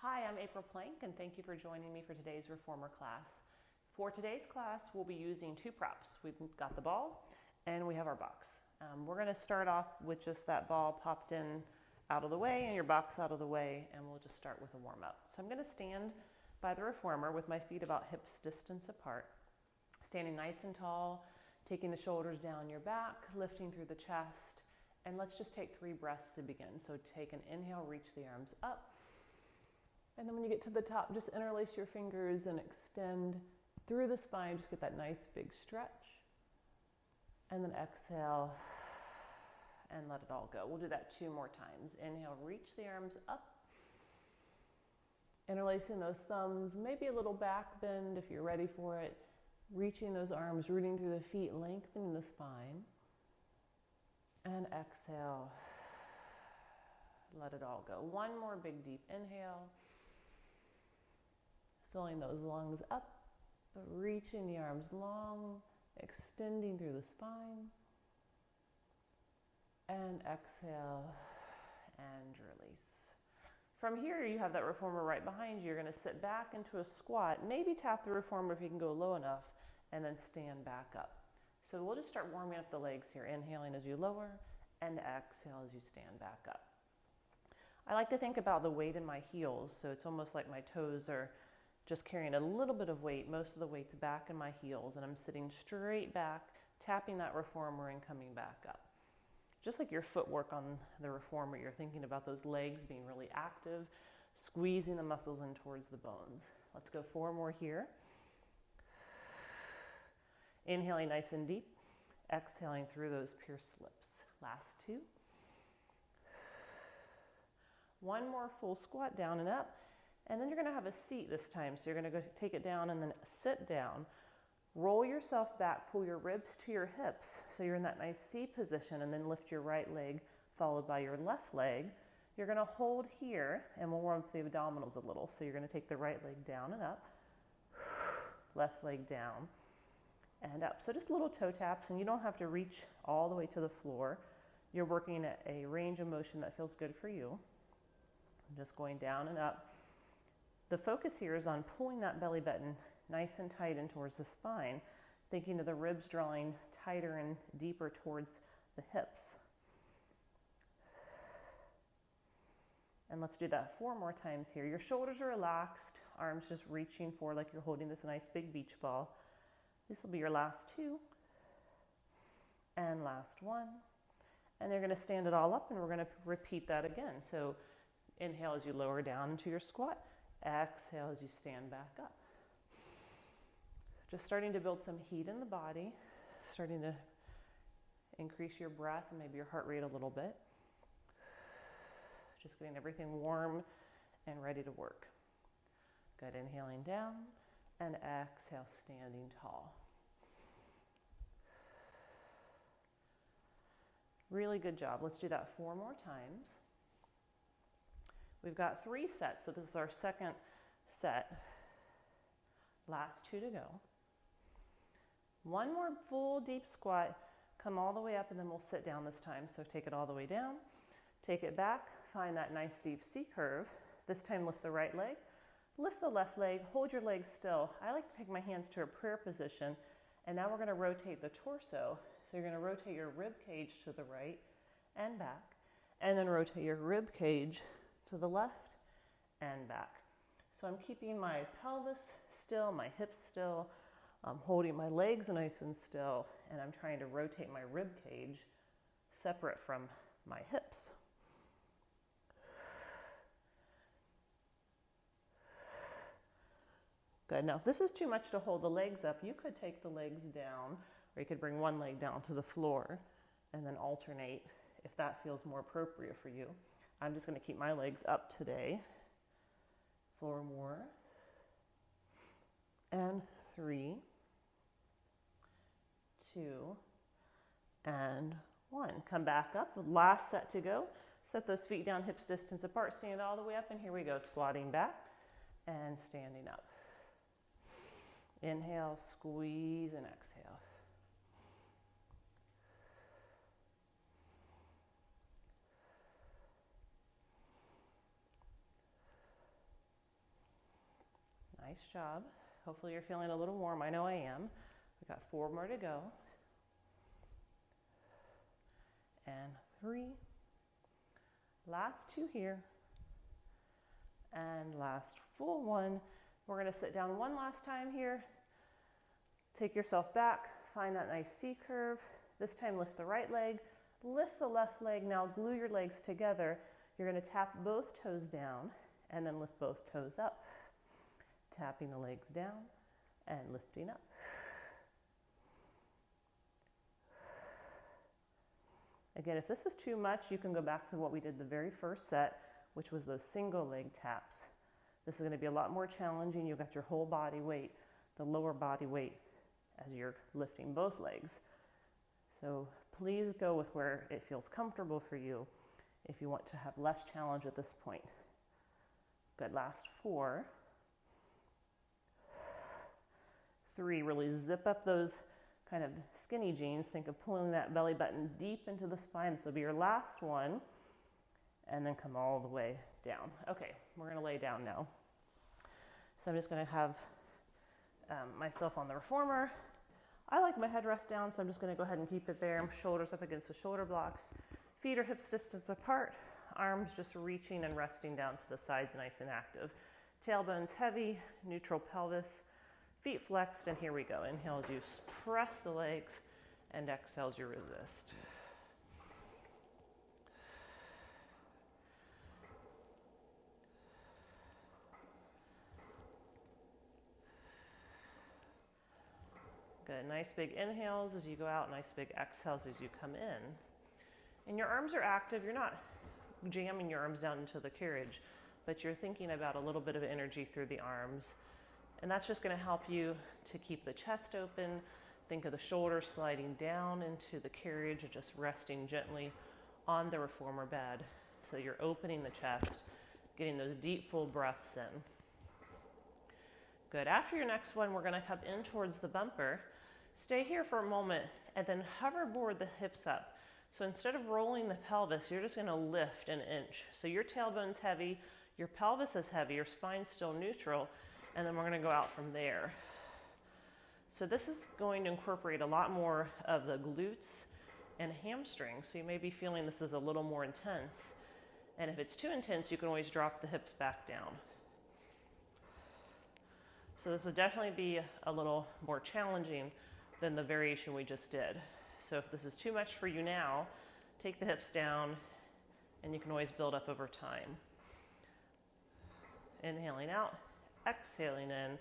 Hi, I'm April Plank, and thank you for joining me for today's reformer class. For today's class, we'll be using two props. We've got the ball and we have our box. We're going to start off with just that ball popped in out of the way and your box out of the way, and we'll just start with a warm-up. So I'm going to stand by the reformer with my feet about hips distance apart, standing nice and tall, taking the shoulders down your back, lifting through the chest, and let's just take 3 breaths to begin. So take an inhale, reach the arms up. And then when you get to the top, just interlace your fingers and extend through the spine. Just get that nice big stretch. And then exhale and let it all go. We'll do that 2 more times. Inhale, reach the arms up. Interlacing those thumbs, maybe a little back bend if you're ready for it. Reaching those arms, rooting through the feet, lengthening the spine. And exhale. Let it all go. 1 more big deep inhale. Filling those lungs up, but reaching the arms long, extending through the spine. And exhale and release. From here, you have that reformer right behind you. You're going to sit back into a squat. Maybe tap the reformer if you can go low enough, and then stand back up. So we'll just start warming up the legs here, inhaling as you lower, and exhale as you stand back up. I like to think about the weight in my heels, so it's almost like my toes are just carrying a little bit of weight. Most of the weight's back in my heels, and I'm sitting straight back, tapping that reformer and coming back up. Just like your footwork on the reformer, you're thinking about those legs being really active, squeezing the muscles in towards the bones. Let's go 4 more here. Inhaling nice and deep, exhaling through those pierced lips. Last 2. 1 more full squat down and up. And then you're going to have a seat this time. So you're going to go take it down and then sit down. Roll yourself back, pull your ribs to your hips. So you're in that nice C position, and then lift your right leg followed by your left leg. You're going to hold here, and we'll warm up the abdominals a little. So you're going to take the right leg down and up, left leg down and up. So just little toe taps, and you don't have to reach all the way to the floor. You're working at a range of motion that feels good for you. Just going down and up. The focus here is on pulling that belly button nice and tight in towards the spine, thinking of the ribs drawing tighter and deeper towards the hips. And let's do that 4 more times here. Your shoulders are relaxed, arms just reaching forward like you're holding this nice big beach ball. This will be your last 2 and last 1. And you're going to stand it all up, and we're going to repeat that again. So inhale as you lower down into your squat. Exhale as you stand back up. Just starting to build some heat in the body, starting to increase your breath and maybe your heart rate a little bit. Just getting everything warm and ready to work. Good, inhaling down and exhale, standing tall. Really good job. Let's do that 4 more times. We've got 3 sets, so this is our second set. Last 2 to go. 1 more full deep squat. Come all the way up, and then we'll sit down this time. So take it all the way down. Take it back. Find that nice deep C curve. This time lift the right leg. Lift the left leg. Hold your legs still. I like to take my hands to a prayer position. And now we're going to rotate the torso. So you're going to rotate your rib cage to the right and back. And then rotate your rib cage to the left and back. So I'm keeping my pelvis still, my hips still. I'm holding my legs nice and still, and I'm trying to rotate my rib cage separate from my hips. Good. Now, if this is too much to hold the legs up, you could take the legs down, or you could bring one leg down to the floor and then alternate if that feels more appropriate for you. I'm just going to keep my legs up today. 4 more. And 3, 2, and 1. Come back up. Last set to go. Set those feet down, hips distance apart. Stand all the way up, and here we go. Squatting back and standing up. Inhale, squeeze, and exhale. Nice job. Hopefully you're feeling a little warm. I know I am. We've got 4 more to go. And 3. Last 2 here. And last full 1. We're going to sit down one last time here. Take yourself back. Find that nice C curve. This time lift the right leg. Lift the left leg. Now glue your legs together. You're going to tap both toes down and then lift both toes up. Tapping the legs down and lifting up. Again, if this is too much, you can go back to what we did the very first set, which was those single leg taps. This is going to be a lot more challenging. You've got your whole body weight, the lower body weight, as you're lifting both legs. So please go with where it feels comfortable for you if you want to have less challenge at this point. Good, last 4. 3, really zip up those kind of skinny jeans. Think of pulling that belly button deep into the spine. This will be your last one. And then come all the way down. Okay, we're going to lay down now. So I'm just going to have myself on the reformer. I like my headrest down, so I'm just going to go ahead and keep it there. Shoulders up against the shoulder blocks. Feet are hips distance apart. Arms just reaching and resting down to the sides, nice and active. Tailbones heavy, neutral pelvis. Feet flexed, and here we go. Inhale as you press the legs, and exhale as you resist. Good, nice big inhales as you go out, nice big exhales as you come in. And your arms are active. You're not jamming your arms down into the carriage, but you're thinking about a little bit of energy through the arms. And that's just going to help you to keep the chest open. Think of the shoulders sliding down into the carriage and just resting gently on the reformer bed. So you're opening the chest, getting those deep, full breaths in. Good. After your next one, we're going to come in towards the bumper. Stay here for a moment and then hoverboard the hips up. So instead of rolling the pelvis, you're just going to lift an inch. So your tailbone's heavy, your pelvis is heavy, your spine's still neutral, and then we're going to go out from there. So this is going to incorporate a lot more of the glutes and hamstrings. So you may be feeling this is a little more intense. And if it's too intense, you can always drop the hips back down. So this would definitely be a little more challenging than the variation we just did. So if this is too much for you now, take the hips down and you can always build up over time. Inhaling out, exhaling in,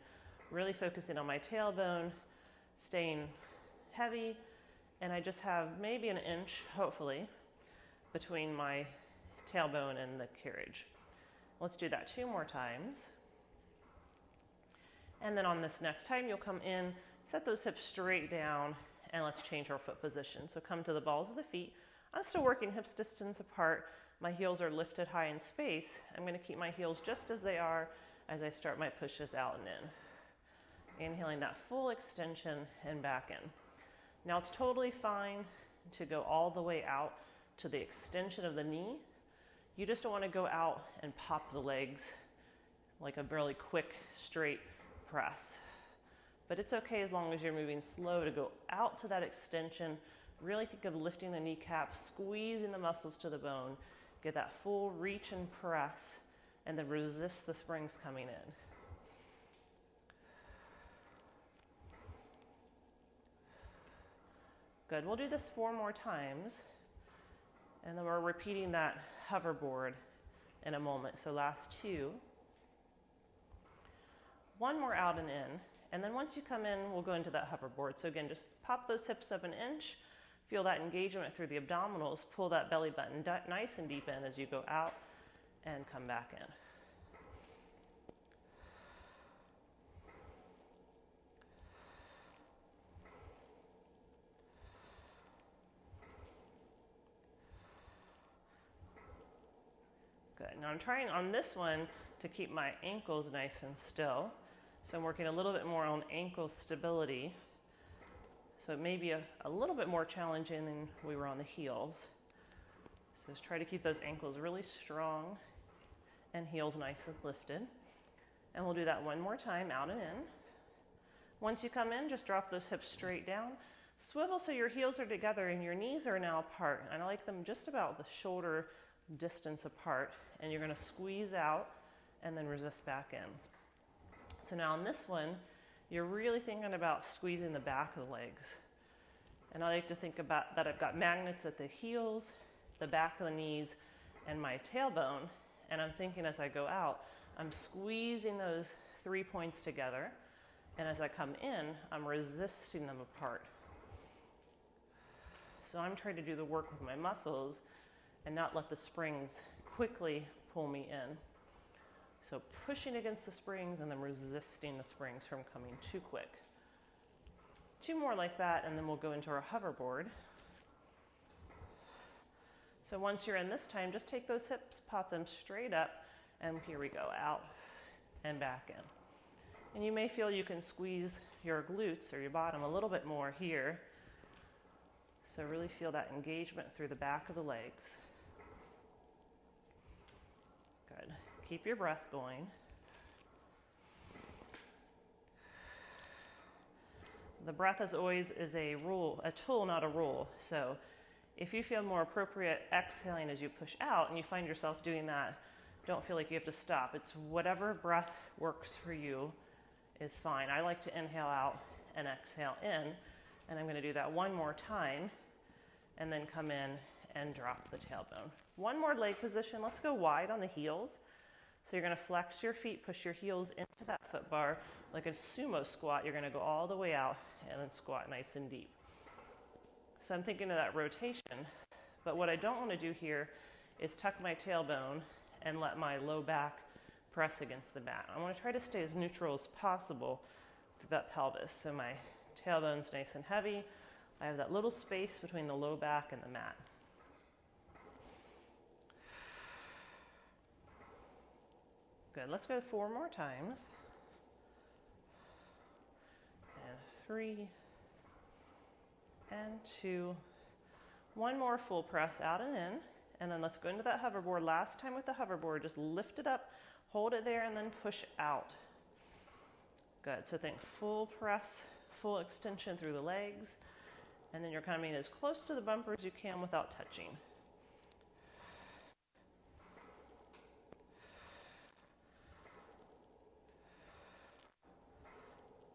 really focusing on my tailbone, staying heavy, and I just have maybe an inch, hopefully, between my tailbone and the carriage. Let's do that 2 more times. And then on this next time, you'll come in, set those hips straight down, and let's change our foot position. So come to the balls of the feet. I'm still working hips distance apart. My heels are lifted high in space. I'm going to keep my heels just as they are as I start my pushes out and in. Inhaling that full extension and back in. Now it's totally fine to go all the way out to the extension of the knee. You just don't want to go out and pop the legs like a really quick, straight press. But it's okay as long as you're moving slow to go out to that extension. Really think of lifting the kneecaps, squeezing the muscles to the bone. Get that full reach and press, and then resist the springs coming in. Good, we'll do this 4 more times, and then we're repeating that hoverboard in a moment. So last 2. 1 more out and in, and then once you come in, we'll go into that hoverboard. So again, just pop those hips up an inch, feel that engagement through the abdominals, pull that belly button nice and deep in as you go out and come back in. Good. Now I'm trying on this one to keep my ankles nice and still. So I'm working a little bit more on ankle stability. So it may be a little bit more challenging than we were on the heels. So just try to keep those ankles really strong and heels nice and lifted. And we'll do that one more time, out and in. Once you come in, just drop those hips straight down. Swivel so your heels are together and your knees are now apart. And I like them just about the shoulder distance apart. And you're going to squeeze out and then resist back in. So now on this one, you're really thinking about squeezing the back of the legs. And I like to think about that I've got magnets at the heels, the back of the knees, and my tailbone. And I'm thinking as I go out, I'm squeezing those 3 points together. And as I come in, I'm resisting them apart. So I'm trying to do the work with my muscles and not let the springs quickly pull me in. So pushing against the springs and then resisting the springs from coming too quick. 2 more like that, and then we'll go into our hoverboard. So once you're in this time, just take those hips, pop them straight up, and here we go, out and back in. And you may feel you can squeeze your glutes or your bottom a little bit more here. So really feel that engagement through the back of the legs. Good. Keep your breath going. The breath, as always, is a tool, not a rule. So if you feel more appropriate exhaling as you push out and you find yourself doing that, don't feel like you have to stop. It's whatever breath works for you is fine. I like to inhale out and exhale in, and I'm going to do that one more time and then come in and drop the tailbone. One more leg position. Let's go wide on the heels. So you're going to flex your feet, push your heels into that foot bar. Like a sumo squat, you're going to go all the way out and then squat nice and deep. So I'm thinking of that rotation, but what I don't want to do here is tuck my tailbone and let my low back press against the mat. I want to try to stay as neutral as possible through that pelvis. So my tailbone's nice and heavy. I have that little space between the low back and the mat. Good, let's go 4 more times. And 3, and 2. One more full press out and in. And then let's go into that hoverboard. Last time with the hoverboard, just lift it up, hold it there, and then push out. Good, so think full press, full extension through the legs. And then you're coming as close to the bumper as you can without touching.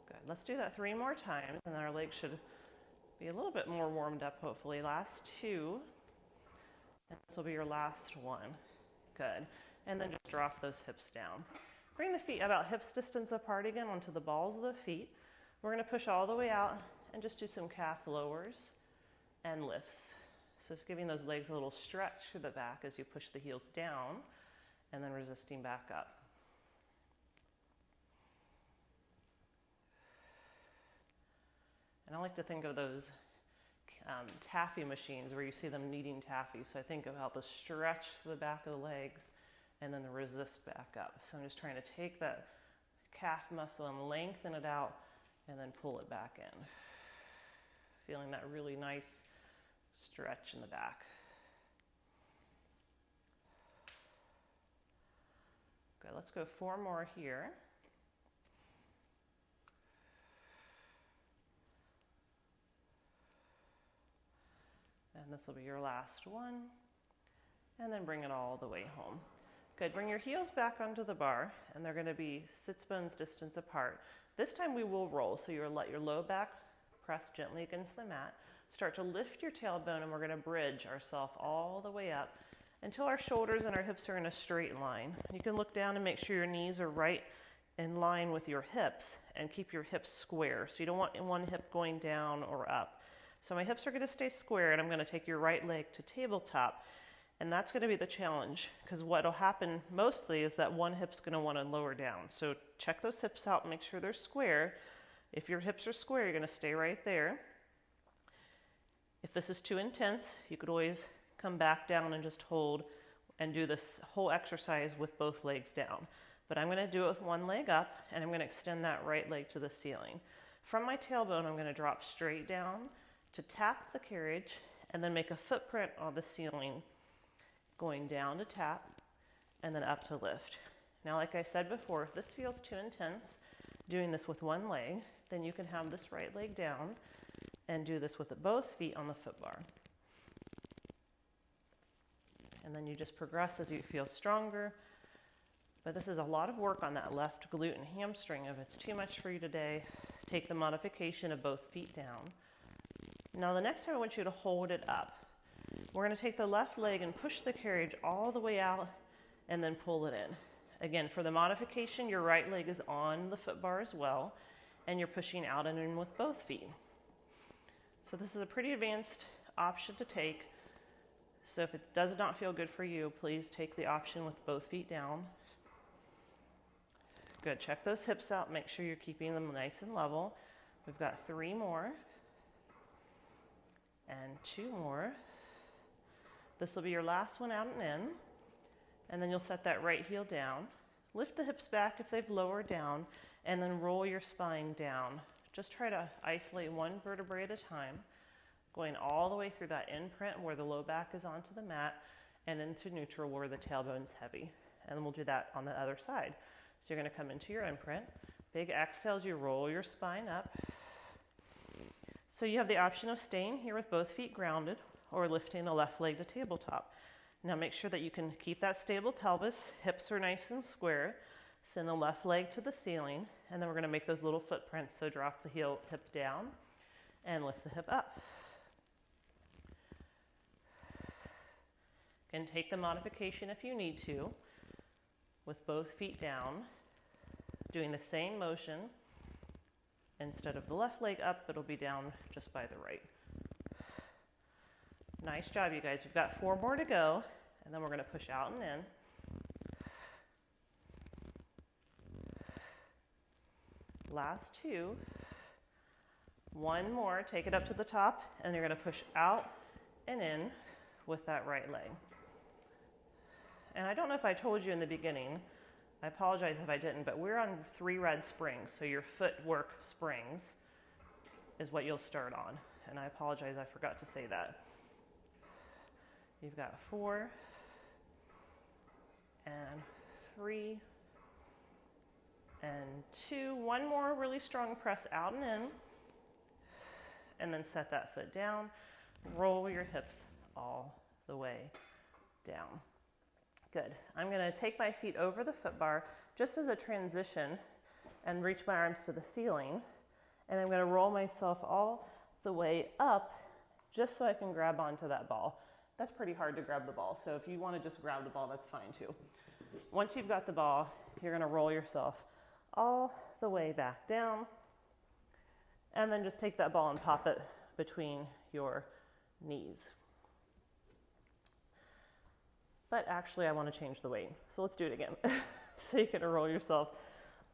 Good, let's do that 3 more times, and then our legs should be a little bit more warmed up, hopefully. Last 2. And this will be your last one. Good. And then just drop those hips down. Bring the feet about hips distance apart again onto the balls of the feet. We're going to push all the way out and just do some calf lowers and lifts. So it's giving those legs a little stretch through the back as you push the heels down and then resisting back up. And I like to think of those taffy machines where you see them kneading taffy. So I think about the stretch to the back of the legs and then the resist back up. So I'm just trying to take that calf muscle and lengthen it out and then pull it back in. Feeling that really nice stretch in the back. Good, let's go 4 more here. And this will be your last one. And then bring it all the way home. Good, bring your heels back onto the bar, and they're going to be sits bones distance apart. This time we will roll, so you'll let your low back press gently against the mat. Start to lift your tailbone, and we're going to bridge ourselves all the way up until our shoulders and our hips are in a straight line. You can look down and make sure your knees are right in line with your hips, and keep your hips square. So you don't want one hip going down or up. So my hips are going to stay square, and I'm going to take your right leg to tabletop. And that's going to be the challenge, because what will happen mostly is that one hip's going to want to lower down. So check those hips out and make sure they're square. If your hips are square, you're going to stay right there. If this is too intense, you could always come back down and just hold and do this whole exercise with both legs down. But I'm going to do it with one leg up, and I'm going to extend that right leg to the ceiling. From my tailbone, I'm going to drop straight down to tap the carriage and then make a footprint on the ceiling, going down to tap and then up to lift. Now, like I said before, if this feels too intense, doing this with one leg, then you can have this right leg down and do this with both feet on the foot bar. And then you just progress as you feel stronger. But this is a lot of work on that left glute and hamstring. If it's too much for you today, take the modification of both feet down. Now the next time I want you to hold it up. We're going to take the left leg and push the carriage all the way out and then pull it in. Again, for the modification, your right leg is on the foot bar as well, and you're pushing out and in with both feet. So this is a pretty advanced option to take. So if it does not feel good for you, please take the option with both feet down. Good, check those hips out, make sure you're keeping them nice and level. We've got 3 more, and 2 more. This will be your last one out and in, and then you'll set that right heel down. Lift the hips back if they've lowered down, and then roll your spine down. Just try to isolate one vertebrae at a time, going all the way through that imprint where the low back is onto the mat, and into neutral where the tailbone's heavy. And then we'll do that on the other side. So you're going to come into your imprint. Big exhales, you roll your spine up. So you have the option of staying here with both feet grounded or lifting the left leg to tabletop. Now make sure that you can keep that stable pelvis. Hips are nice and square. Send the left leg to the ceiling, and then we're going to make those little footprints. So drop the hip down and lift the hip up. And take the modification if you need to, with both feet down, doing the same motion. Instead of the left leg up, it'll be down just by the right. Nice job, you guys. We've got 4 more to go, and then we're going to push out and in. Last 2. 1 more, take it up to the top, and you're going to push out and in with that right leg. And I don't know if I told you in the beginning, I apologize if I didn't, but we're on 3 red springs, so your footwork springs is what you'll start on. And I apologize, I forgot to say that. You've got 4 and 3 and 2. 1 more really strong press out and in, and then set that foot down. Roll your hips all the way down. Good. I'm going to take my feet over the foot bar just as a transition and reach my arms to the ceiling. And I'm going to roll myself all the way up just so I can grab onto that ball. That's pretty hard to grab the ball. So if you want to just grab the ball, that's fine too. Once you've got the ball, you're going to roll yourself all the way back down. And then just take that ball and pop it between your knees. But actually, I want to change the weight. So let's do it again. So you're going to roll yourself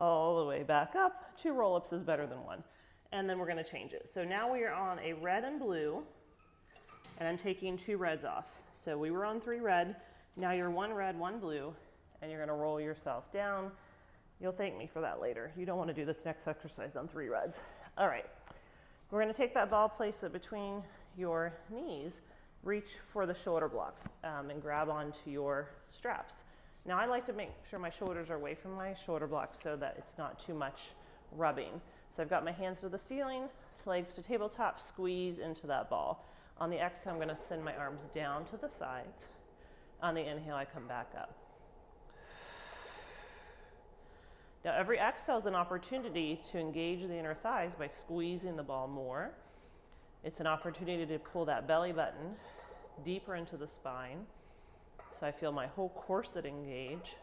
all the way back up. 2 roll-ups is better than 1. And then we're going to change it. So now we are on a red and blue, and I'm taking 2 reds off. So we were on 3 red. Now you're 1 red, 1 blue, and you're going to roll yourself down. You'll thank me for that later. You don't want to do this next exercise on 3 reds. All right. We're going to take that ball, place it between your knees. Reach for the shoulder blocks and grab onto your straps. Now I like to make sure my shoulders are away from my shoulder blocks so that it's not too much rubbing. So I've got my hands to the ceiling, legs to tabletop, squeeze into that ball. On the exhale, I'm going to send my arms down to the sides. On the inhale, I come back up. Now every exhale is an opportunity to engage the inner thighs by squeezing the ball more. It's an opportunity to pull that belly button deeper into the spine. So I feel my whole corset engage.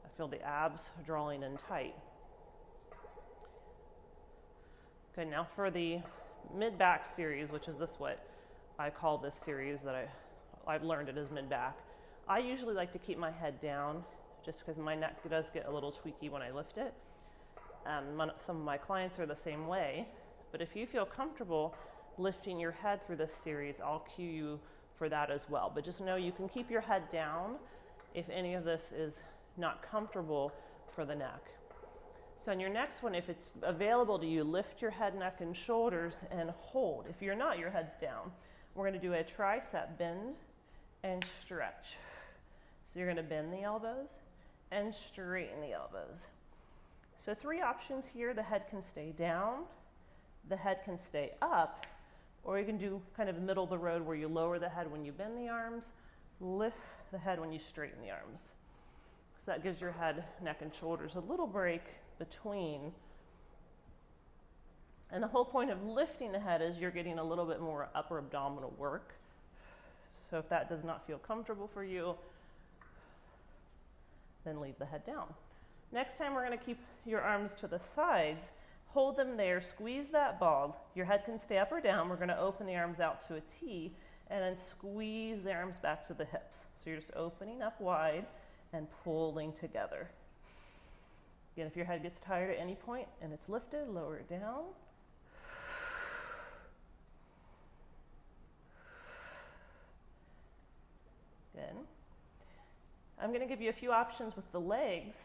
I feel the abs drawing in tight. Okay, now for the mid-back series, which is what I call this series that I've learned it as mid-back. I usually like to keep my head down just because my neck does get a little tweaky when I lift it. Some of my clients are the same way, but if you feel comfortable lifting your head through this series, I'll cue you for that as well. But just know you can keep your head down if any of this is not comfortable for the neck. So in your next one, if it's available to you, lift your head, neck, and shoulders and hold. If you're not, your head's down. We're going to do a tricep bend and stretch. So you're going to bend the elbows and straighten the elbows. So 3 options here. The head can stay down, the head can stay up, or you can do kind of middle of the road where you lower the head when you bend the arms, lift the head when you straighten the arms. So that gives your head, neck, and shoulders a little break between. And the whole point of lifting the head is you're getting a little bit more upper abdominal work. So if that does not feel comfortable for you, then leave the head down. Next time we're going to keep your arms to the sides. Hold them there, squeeze that ball. Your head can stay up or down. We're going to open the arms out to a T and then squeeze the arms back to the hips. So you're just opening up wide and pulling together. Again, if your head gets tired at any point and it's lifted, lower it down. Good. I'm going to give you a few options with the legs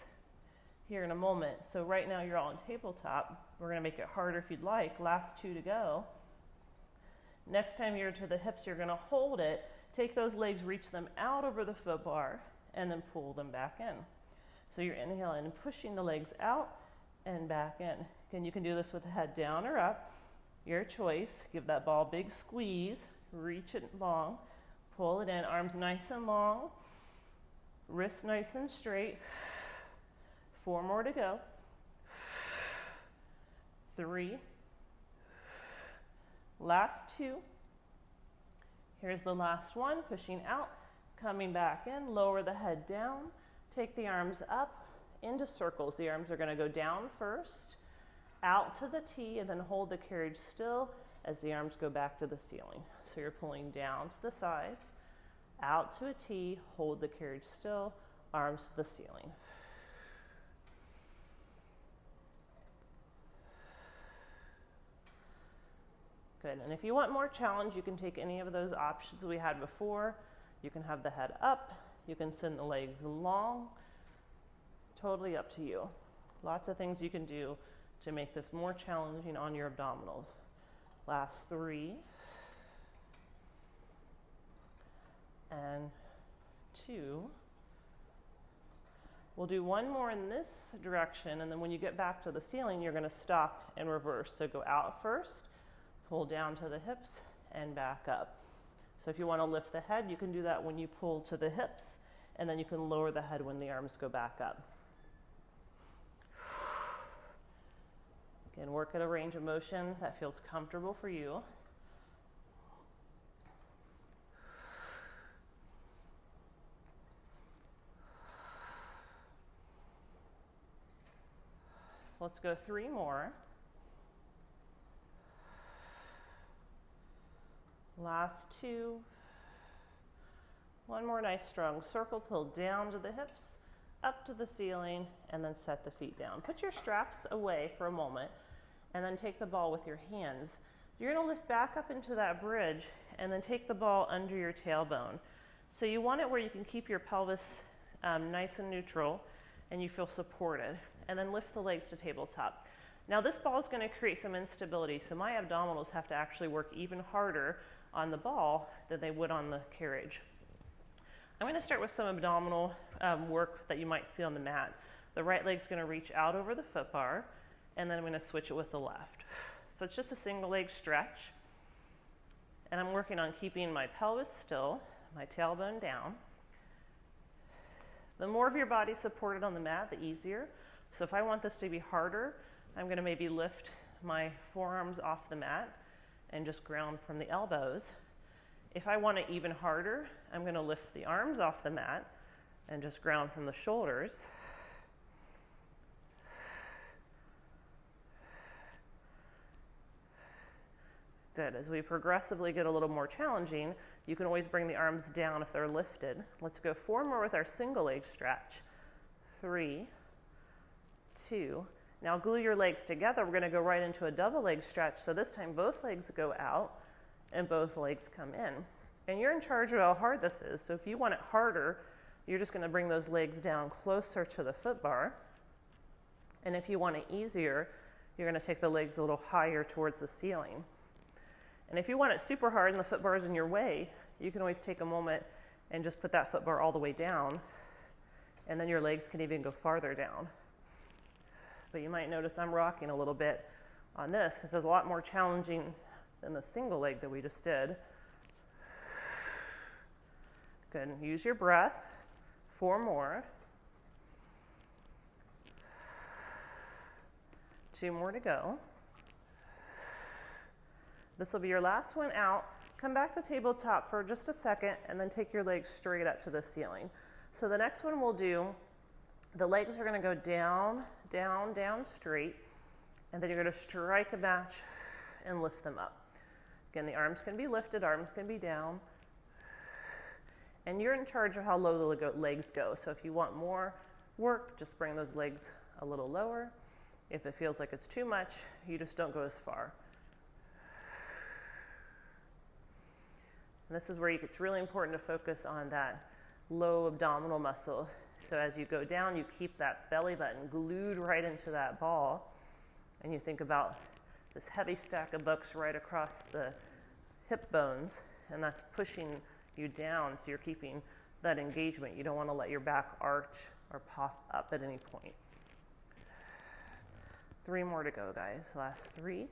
here in a moment. So right now you're all on tabletop. We're going to make it harder if you'd like. Last 2 to go. Next time you're to the hips, you're going to hold it. Take those legs, reach them out over the foot bar, and then pull them back in. So you're inhaling and pushing the legs out and back in. Again, you can do this with the head down or up. Your choice. Give that ball a big squeeze. Reach it long. Pull it in. Arms nice and long. Wrists nice and straight. 4 more to go. 3. Last 2. Here's the last one. Pushing out, coming back in. Lower the head down. Take the arms up into circles. The arms are going to go down first, out to the T, and then hold the carriage still as the arms go back to the ceiling. So you're pulling down to the sides, out to a T, hold the carriage still, arms to the ceiling. Good, and if you want more challenge, you can take any of those options we had before. You can have the head up, you can send the legs long, totally up to you. Lots of things you can do to make this more challenging on your abdominals. Last 3. And 2. We'll do 1 more in this direction, and then when you get back to the ceiling, you're going to stop and reverse. So go out first, pull down to the hips, and back up. So if you want to lift the head, you can do that when you pull to the hips, and then you can lower the head when the arms go back up. Again, work at a range of motion that feels comfortable for you. Let's go 3 more. Last 2. 1 more nice strong circle. Pull down to the hips, up to the ceiling, and then set the feet down. Put your straps away for a moment, and then take the ball with your hands. You're going to lift back up into that bridge, and then take the ball under your tailbone. So you want it where you can keep your pelvis nice and neutral, and you feel supported. And then lift the legs to tabletop. Now this ball is going to create some instability, so my abdominals have to actually work even harder on the ball than they would on the carriage. I'm going to start with some abdominal work that you might see on the mat. The right leg's going to reach out over the foot bar, and then I'm going to switch it with the left. So it's just a single leg stretch, and I'm working on keeping my pelvis still, my tailbone down. The more of your body supported on the mat, the easier. So if I want this to be harder, I'm going to maybe lift my forearms off the mat and just ground from the elbows. If I want it even harder, I'm going to lift the arms off the mat and just ground from the shoulders. Good. As we progressively get a little more challenging, you can always bring the arms down if they're lifted. Let's go 4 more with our single leg stretch. 3, 2. Now glue your legs together. We're going to go right into a double leg stretch. So this time both legs go out and both legs come in. And you're in charge of how hard this is. So if you want it harder, you're just going to bring those legs down closer to the foot bar. And if you want it easier, you're going to take the legs a little higher towards the ceiling. And if you want it super hard and the foot bar is in your way, you can always take a moment and just put that foot bar all the way down And then your legs can even go farther down. But you might notice I'm rocking a little bit on this because it's a lot more challenging than the single leg that we just did. Good. Use your breath. 4 more. 2 more to go. This will be your last one out. Come back to tabletop for just a second and then take your legs straight up to the ceiling. So the next one we'll do, the legs are going to go down, down, down straight, and then you're going to strike a match and lift them up. Again, the arms can be lifted, arms can be down, and you're in charge of how low the legs go. So if you want more work, just bring those legs a little lower. If it feels like it's too much, you just don't go as far. And this is where it's really important to focus on that low abdominal muscle. So as you go down, you keep that belly button glued right into that ball. And you think about this heavy stack of books right across the hip bones, and that's pushing you down, so you're keeping that engagement. You don't want to let your back arch or pop up at any point. 3 more to go, guys. Last 3.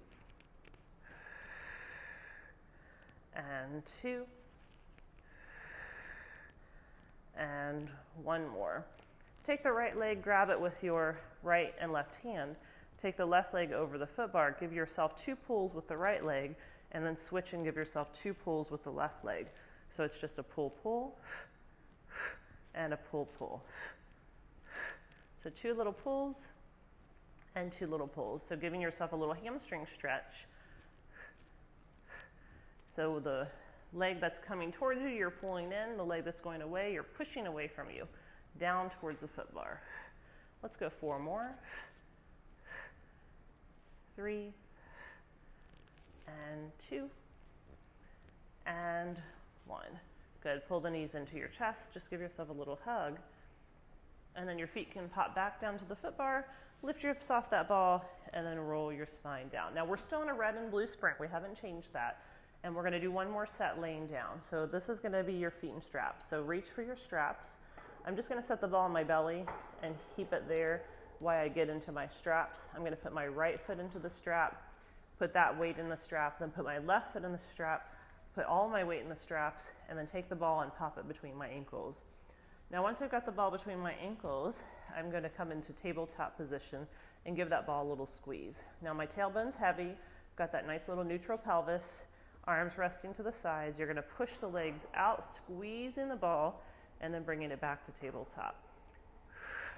And 2. And 1 more. Take the right leg, grab it with your right and left hand. Take the left leg over the foot bar. Give yourself 2 pulls with the right leg, and then switch and give yourself 2 pulls with the left leg. So it's just a pull, pull, and a pull, pull. So 2 little pulls and 2 little pulls. So giving yourself a little hamstring stretch. So the leg that's coming towards you, you're pulling in. The leg that's going away, you're pushing away from you, down towards the foot bar. Let's go 4 more. 3, and 2, and 1. Good. Pull the knees into your chest. Just give yourself a little hug. And then your feet can pop back down to the foot bar. Lift your hips off that ball, and then roll your spine down. Now we're still in a red and blue sprint. We haven't changed that. And we're going to do 1 more set laying down. So this is going to be your feet and straps. So reach for your straps. I'm just going to set the ball on my belly and keep it there while I get into my straps. I'm going to put my right foot into the strap, put that weight in the strap, then put my left foot in the strap, put all my weight in the straps, and then take the ball and pop it between my ankles. Now once I've got the ball between my ankles, I'm going to come into tabletop position and give that ball a little squeeze. Now my tailbone's heavy, got that nice little neutral pelvis, arms resting to the sides. You're going to push the legs out, squeezing the ball, and then bringing it back to tabletop.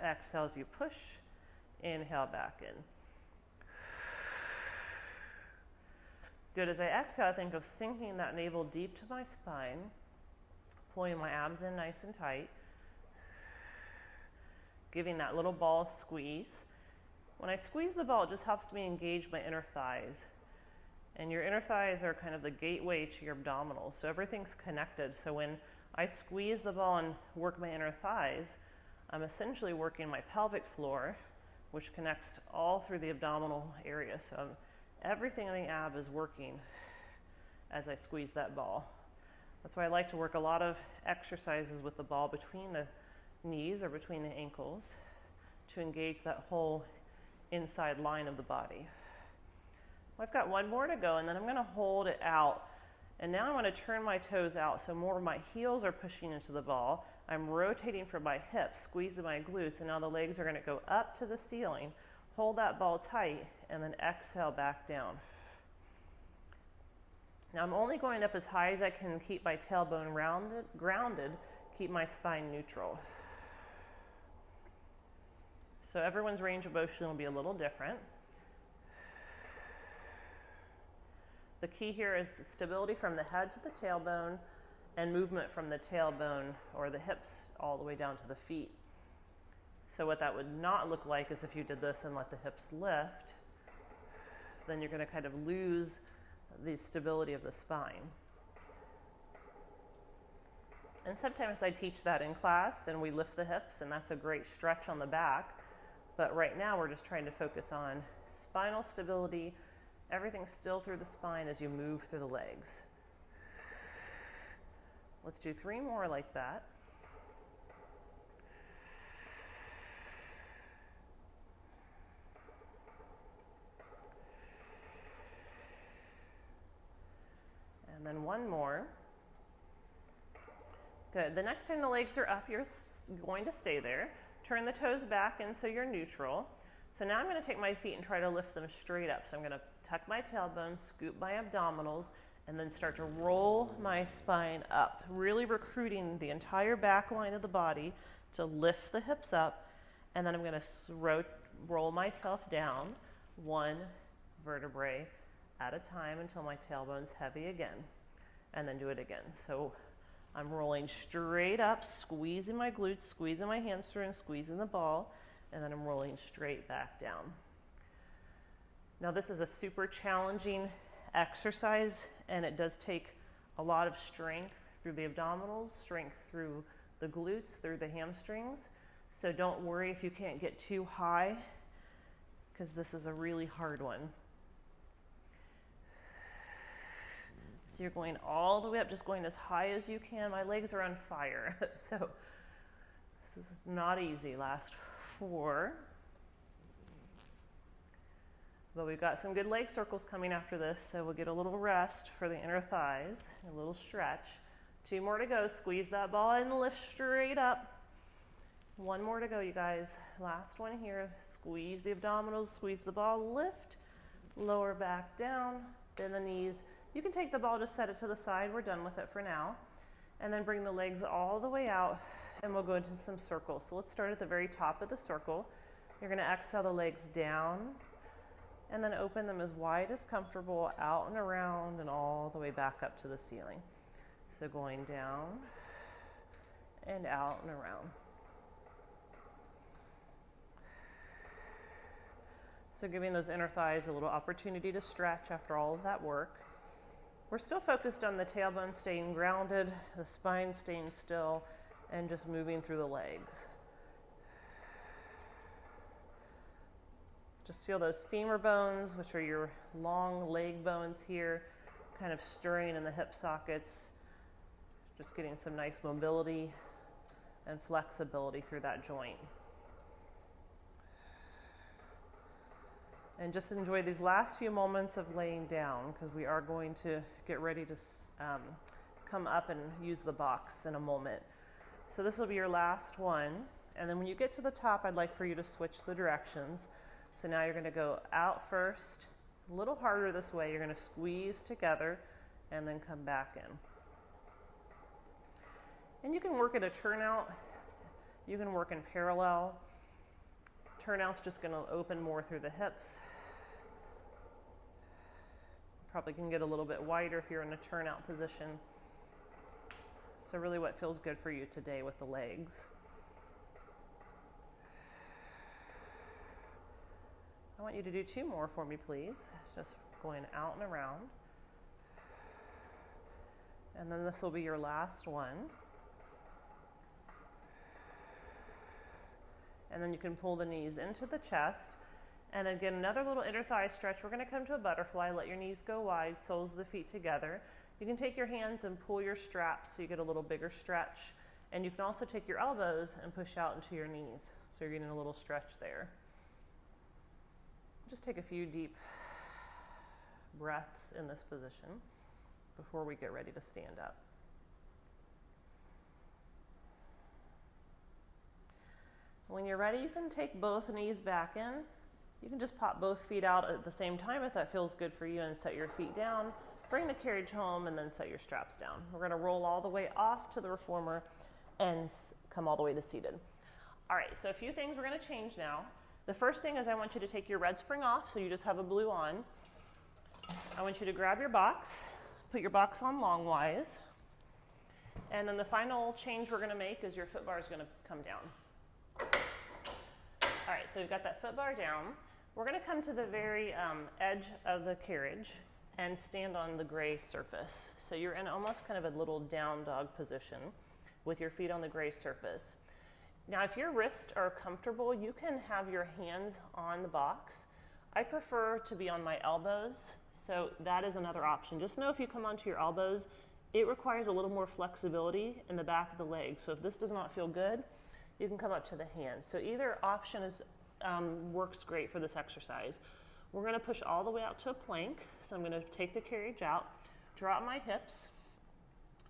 Exhale as you push, inhale back in. Good. As I exhale, I think of sinking that navel deep to my spine, pulling my abs in nice and tight, giving that little ball squeeze. When I squeeze the ball, it just helps me engage my inner thighs. And your inner thighs are kind of the gateway to your abdominals, so everything's connected. So when I squeeze the ball and work my inner thighs, I'm essentially working my pelvic floor, which connects all through the abdominal area. So everything in the ab is working as I squeeze that ball. That's why I like to work a lot of exercises with the ball between the knees or between the ankles to engage that whole inside line of the body. I've got 1 more to go, and then I'm going to hold it out. And now I'm going to turn my toes out so more of my heels are pushing into the ball. I'm rotating from my hips, squeezing my glutes, and now the legs are going to go up to the ceiling. Hold that ball tight, and then exhale back down. Now I'm only going up as high as I can keep my tailbone grounded, keep my spine neutral. So everyone's range of motion will be a little different. The key here is the stability from the head to the tailbone and movement from the tailbone or the hips all the way down to the feet. So what that would not look like is if you did this and let the hips lift, then you're going to kind of lose the stability of the spine. And sometimes I teach that in class and we lift the hips, and that's a great stretch on the back. But right now we're just trying to focus on spinal stability. Everything's still through the spine as you move through the legs. Let's do 3 more like that. one more. Good. The next time the legs are up, you're going to stay there. Turn the toes back in so you're neutral. So now I'm going to take my feet and try to lift them straight up. So I'm going to tuck my tailbone, scoop my abdominals, and then start to roll my spine up, really recruiting the entire back line of the body to lift the hips up. And then I'm going to roll myself down one vertebrae at a time until my tailbone's heavy again, and then do it again. So I'm rolling straight up, squeezing my glutes, squeezing my hamstring, squeezing the ball, and then I'm rolling straight back down. Now this is a super challenging exercise, and it does take a lot of strength through the abdominals, strength through the glutes, through the hamstrings. So don't worry if you can't get too high, because this is a really hard one. So you're going all the way up, just going as high as you can. My legs are on fire, so this is not easy. Last 4. But we've got some good leg circles coming after this, so we'll get a little rest for the inner thighs, a little stretch. 2 more to go. Squeeze that ball and lift straight up. 1 more to go, you guys. Last one here. Squeeze the abdominals, squeeze the ball, lift, lower back down, bend the knees. You can take the ball, just set it to the side. We're done with it for now. And then bring the legs all the way out, and we'll go into some circles. So let's start at the very top of the circle. You're going to exhale the legs down, and then open them as wide as comfortable, out and around, and all the way back up to the ceiling. So going down and out and around. So giving those inner thighs a little opportunity to stretch after all of that work. We're still focused on the tailbone staying grounded, the spine staying still, and just moving through the legs. Just feel those femur bones, which are your long leg bones here, kind of stirring in the hip sockets, just getting some nice mobility and flexibility through that joint. And just enjoy these last few moments of laying down, because we are going to get ready to come up and use the box in a moment. So this will be your last one. And then when you get to the top, I'd like for you to switch the directions. So now you're going to go out first, a little harder this way. You're going to squeeze together and then come back in. And you can work at a turnout. You can work in parallel. Turnout's just going to open more through the hips. Probably can get a little bit wider if you're in a turnout position. So really what feels good for you today with the legs. I want you to do 2 more for me, please. Just going out and around. And then this will be your last one. And then you can pull the knees into the chest. And again, another little inner thigh stretch. We're going to come to a butterfly. Let your knees go wide, soles of the feet together. You can take your hands and pull your straps so you get a little bigger stretch. And you can also take your elbows and push out into your knees. So you're getting a little stretch there. Just take a few deep breaths in this position before we get ready to stand up. When you're ready, you can take both knees back in. You can just pop both feet out at the same time if that feels good for you, and set your feet down. Bring the carriage home, and then set your straps down. We're going to roll all the way off to the reformer and come all the way to seated. All right, so a few things we're going to change now. The first thing is I want you to take your red spring off, so you just have a blue on. I want you to grab your box, put your box on longwise, and then the final change we're going to make is your foot bar is going to come down. All right, so we've got that foot bar down. We're going to come to the very edge of the carriage and stand on the gray surface. So you're in almost kind of a little down dog position with your feet on the gray surface. Now, if your wrists are comfortable, you can have your hands on the box. I prefer to be on my elbows, so that is another option. Just know if you come onto your elbows, it requires a little more flexibility in the back of the leg. So if this does not feel good, you can come up to the hands. So either option works great for this exercise. We're going to push all the way out to a plank. So I'm going to take the carriage out, drop my hips,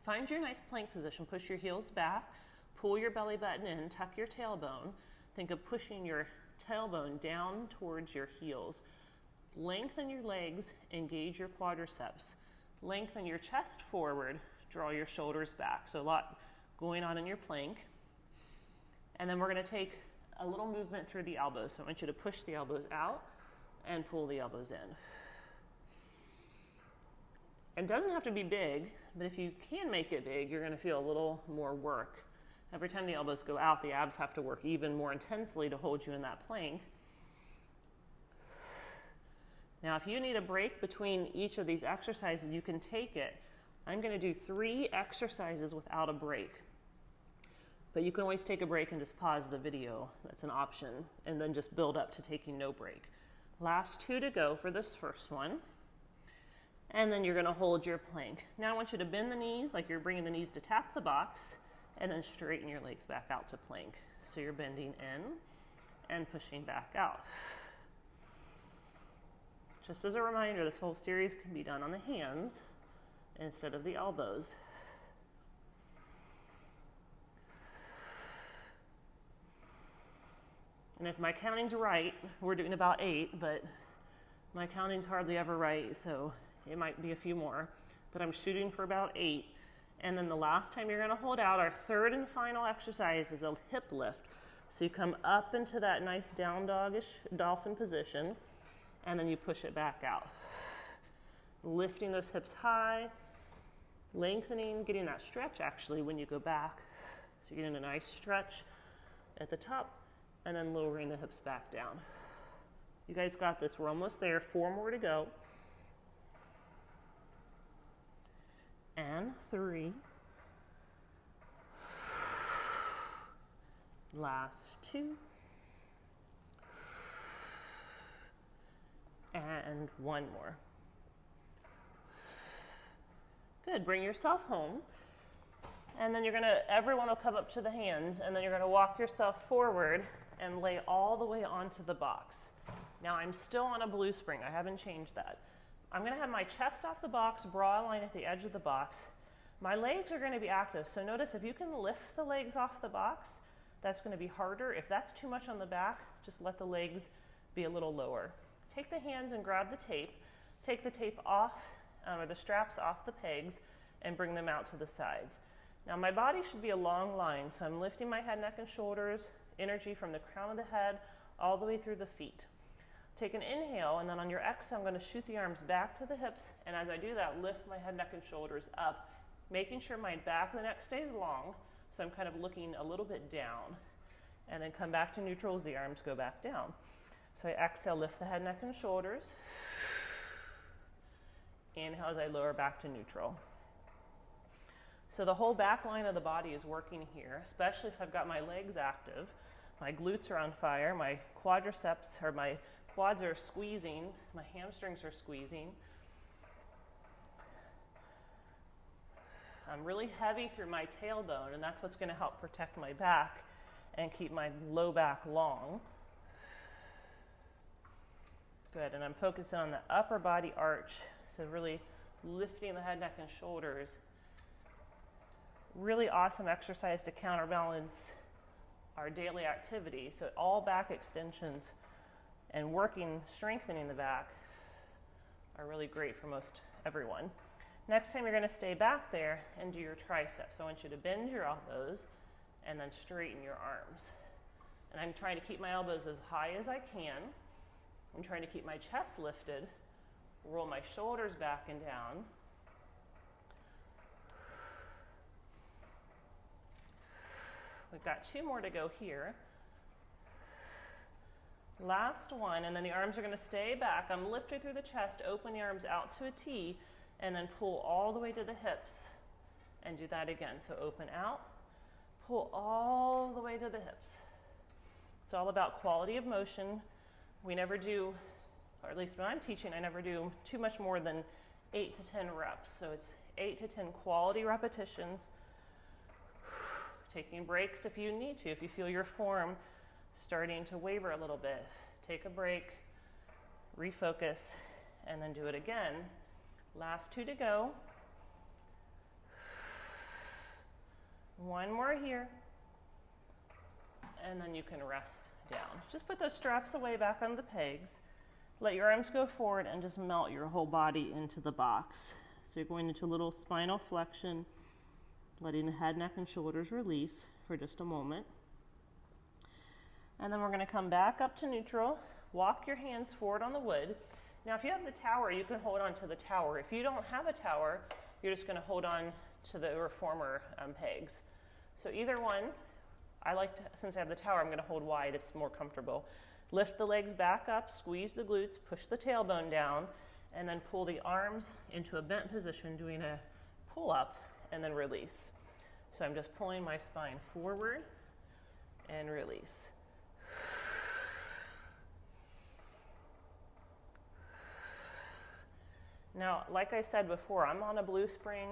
Find your nice plank position. Push your heels back, pull your belly button in, tuck your tailbone. Think of pushing your tailbone down towards your heels. Lengthen your legs, engage your quadriceps. Lengthen your chest forward, draw your shoulders back. So a lot going on in your plank. And then we're going to take a little movement through the elbows. So I want you to push the elbows out and pull the elbows in. It doesn't have to be big, but if you can make it big, you're going to feel a little more work. Every time the elbows go out, the abs have to work even more intensely to hold you in that plank. Now, if you need a break between each of these exercises, you can take it. I'm going to do 3 exercises without a break. But you can always take a break and just pause the video. That's an option. And then just build up to taking no break. Last 2 to go for this first one. And then you're going to hold your plank. Now I want you to bend the knees like you're bringing the knees to tap the box, and then straighten your legs back out to plank. So you're bending in and pushing back out. Just as a reminder, this whole series can be done on the hands instead of the elbows. And if my counting's right, we're doing about 8, but my counting's hardly ever right, so it might be a few more. But I'm shooting for about 8. And then the last time you're going to hold out, our third and final exercise is a hip lift. So you come up into that nice down dogish dolphin position, and then you push it back out. Lifting those hips high, lengthening, getting that stretch actually when you go back. So you're getting a nice stretch at the top, and then lowering the hips back down. You guys got this. We're almost there. 4 more to go. And 3. Last 2. And 1 more. Good. Bring yourself home. And then everyone will come up to the hands, and then you're going to walk yourself forward and lay all the way onto the box. Now I'm still on a blue spring. I haven't changed that. I'm going to have my chest off the box, bra line at the edge of the box. My legs are going to be active. So notice if you can lift the legs off the box, that's going to be harder. If that's too much on the back, just let the legs be a little lower. Take the hands and grab the tape. Take the tape off, or the straps off the pegs, and bring them out to the sides. Now my body should be a long line, so I'm lifting my head, neck, and shoulders, energy from the crown of the head all the way through the feet. Take an inhale, and then on your exhale, I'm going to shoot the arms back to the hips, and as I do that, lift my head, neck, and shoulders up, making sure my back of the neck stays long, so I'm kind of looking a little bit down, and then come back to neutral as the arms go back down. So I exhale, lift the head, neck, and shoulders. Inhale as I lower back to neutral. So the whole back line of the body is working here, especially if I've got my legs active. My glutes are on fire, my quadriceps, or my quads are squeezing, my hamstrings are squeezing. I'm really heavy through my tailbone, and that's what's going to help protect my back and keep my low back long. Good, and I'm focusing on the upper body arch, so really lifting the head, neck, and shoulders. Really awesome exercise to counterbalance our daily activity. So all back extensions and strengthening the back are really great for most everyone. Next time you're going to stay back there and do your triceps. So I want you to bend your elbows and then straighten your arms. And I'm trying to keep my elbows as high as I can. I'm trying to keep my chest lifted, roll my shoulders back and down. We've got 2 more to go here. Last one, and then the arms are going to stay back. I'm lifting through the chest, open the arms out to a T, and then pull all the way to the hips, and do that again. So open out, pull all the way to the hips. It's all about quality of motion. We never do, or at least when I'm teaching, I never do too much more than 8 to 10 reps. So it's 8 to 10 quality repetitions. Taking breaks if you need to. If you feel your form starting to waver a little bit, take a break, refocus, and then do it again. Last 2 to go. One more here. And then you can rest down. Just put those straps away back on the pegs. Let your arms go forward and just melt your whole body into the box. So you're going into a little spinal flexion, letting the head, neck, and shoulders release for just a moment. And then we're going to come back up to neutral. Walk your hands forward on the wood. Now, if you have the tower, you can hold on to the tower. If you don't have a tower, you're just going to hold on to the reformer pegs. So either one. I like to, since I have the tower, I'm going to hold wide. It's more comfortable. Lift the legs back up, squeeze the glutes, push the tailbone down, and then pull the arms into a bent position, doing a pull up and then release. So I'm just pulling my spine forward and release. Now, like I said before, I'm on a blue spring.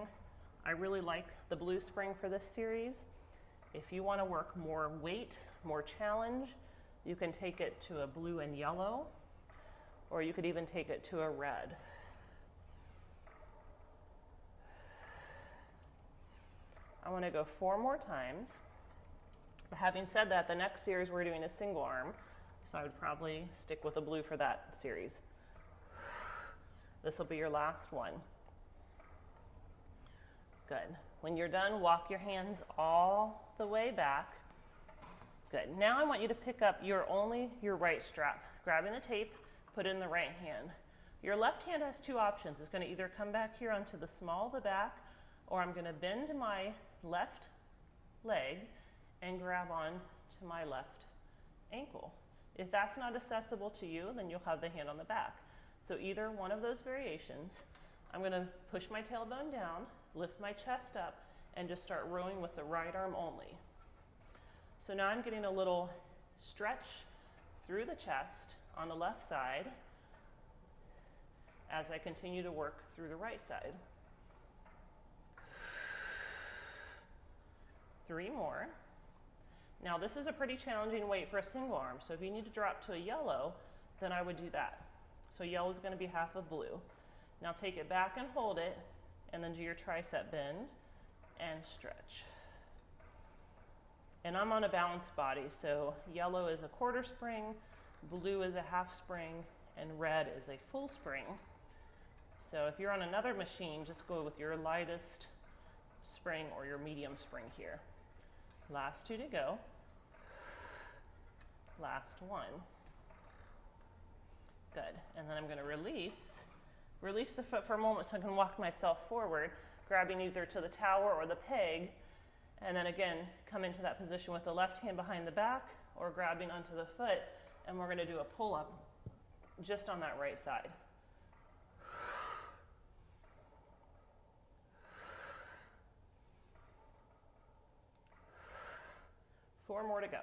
I really like the blue spring for this series. If you want to work more weight, more challenge, you can take it to a blue and yellow, or you could even take it to a red. I want to go 4 more times. But having said that, the next series we're doing a single arm, so I would probably stick with a blue for that series. This will be your last one. Good. When you're done, walk your hands all the way back. Good. Now I want you to pick up your right strap. Grabbing the tape, put it in the right hand. Your left hand has 2 options. It's going to either come back here onto the small of the back, or I'm going to bend my left leg and grab on to my left ankle. If that's not accessible to you, then you'll have the hand on the back. So either one of those variations, I'm going to push my tailbone down, lift my chest up, and just start rowing with the right arm only. So now I'm getting a little stretch through the chest on the left side as I continue to work through the right side. 3 more. Now this is a pretty challenging weight for a single arm, so if you need to drop to a yellow, then I would do that. So yellow is going to be half of blue. Now take it back and hold it, and then do your tricep bend and stretch. And I'm on a balanced body, so yellow is a quarter spring, blue is a half spring, and red is a full spring. So if you're on another machine, just go with your lightest spring or your medium spring here. Last 2 to go. Last 1. Good. And then I'm going to release the foot for a moment so I can walk myself forward, grabbing either to the tower or the peg, and then again come into that position with the left hand behind the back or grabbing onto the foot, and we're going to do a pull-up just on that right side. Four more to go.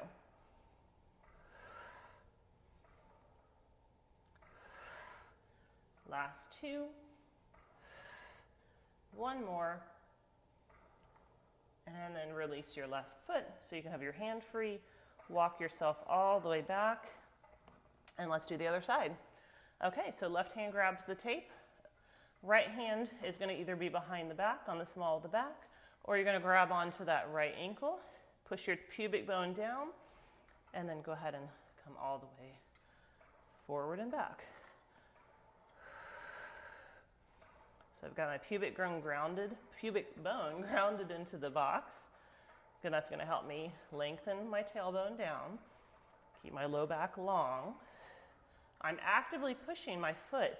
Last 2. 1 more. And then release your left foot so you can have your hand free. Walk yourself all the way back. And let's do the other side. Okay, so left hand grabs the tape. Right hand is going to either be behind the back on the small of the back, or you're going to grab onto that right ankle. Push your pubic bone down, and then go ahead and come all the way forward and back. So I've got my pubic bone grounded into the box. And that's going to help me lengthen my tailbone down, keep my low back long. I'm actively pushing my foot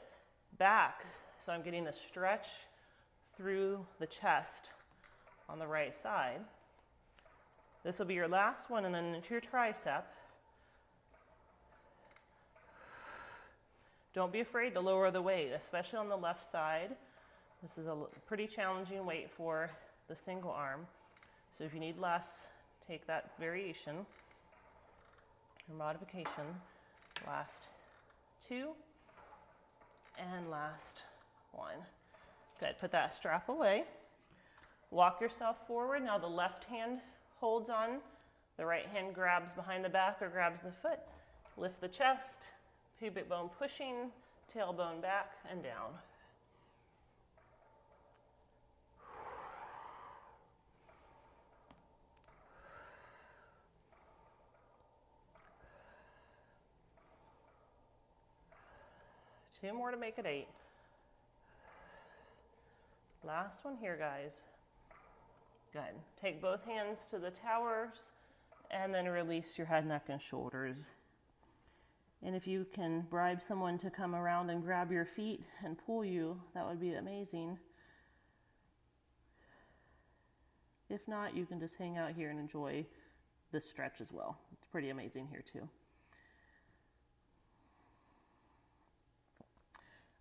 back, so I'm getting the stretch through the chest on the right side. This will be your last one, and then into your tricep. Don't be afraid to lower the weight, especially on the left side. This is a pretty challenging weight for the single arm. So if you need less, take that variation or modification. Last 2 and last 1. Good, put that strap away. Walk yourself forward. Now the left hand holds on, the right hand grabs behind the back or grabs the foot. Lift the chest, pubic bone pushing, tailbone back and down. 2 more to make it 8. Last one here, guys. Good. Take both hands to the towers and then release your head, neck, and shoulders. And if you can bribe someone to come around and grab your feet and pull you, that would be amazing. If not, you can just hang out here and enjoy this stretch as well. It's pretty amazing here too.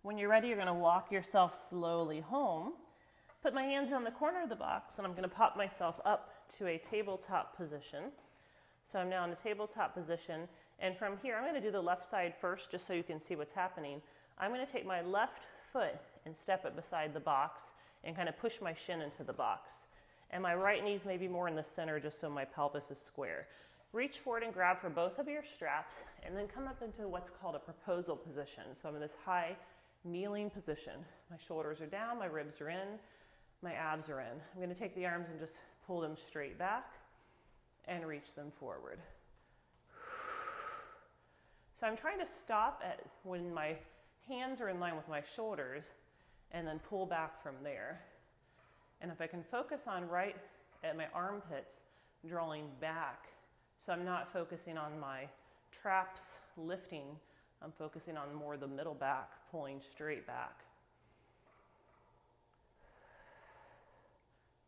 When you're ready, you're going to walk yourself slowly home. Put my hands on the corner of the box, and I'm going to pop myself up to a tabletop position. So I'm now in a tabletop position, and from here, I'm going to do the left side first, just so you can see what's happening. I'm going to take my left foot and step it beside the box and kind of push my shin into the box. And my right knee's maybe more in the center, just so my pelvis is square. Reach forward and grab for both of your straps, and then come up into what's called a proposal position. So I'm in this high kneeling position. My shoulders are down, my ribs are in, my abs are in. I'm going to take the arms and just pull them straight back and reach them forward. So I'm trying to stop at when my hands are in line with my shoulders and then pull back from there. And if I can focus on right at my armpits, drawing back, so I'm not focusing on my traps lifting, I'm focusing on more the middle back, pulling straight back.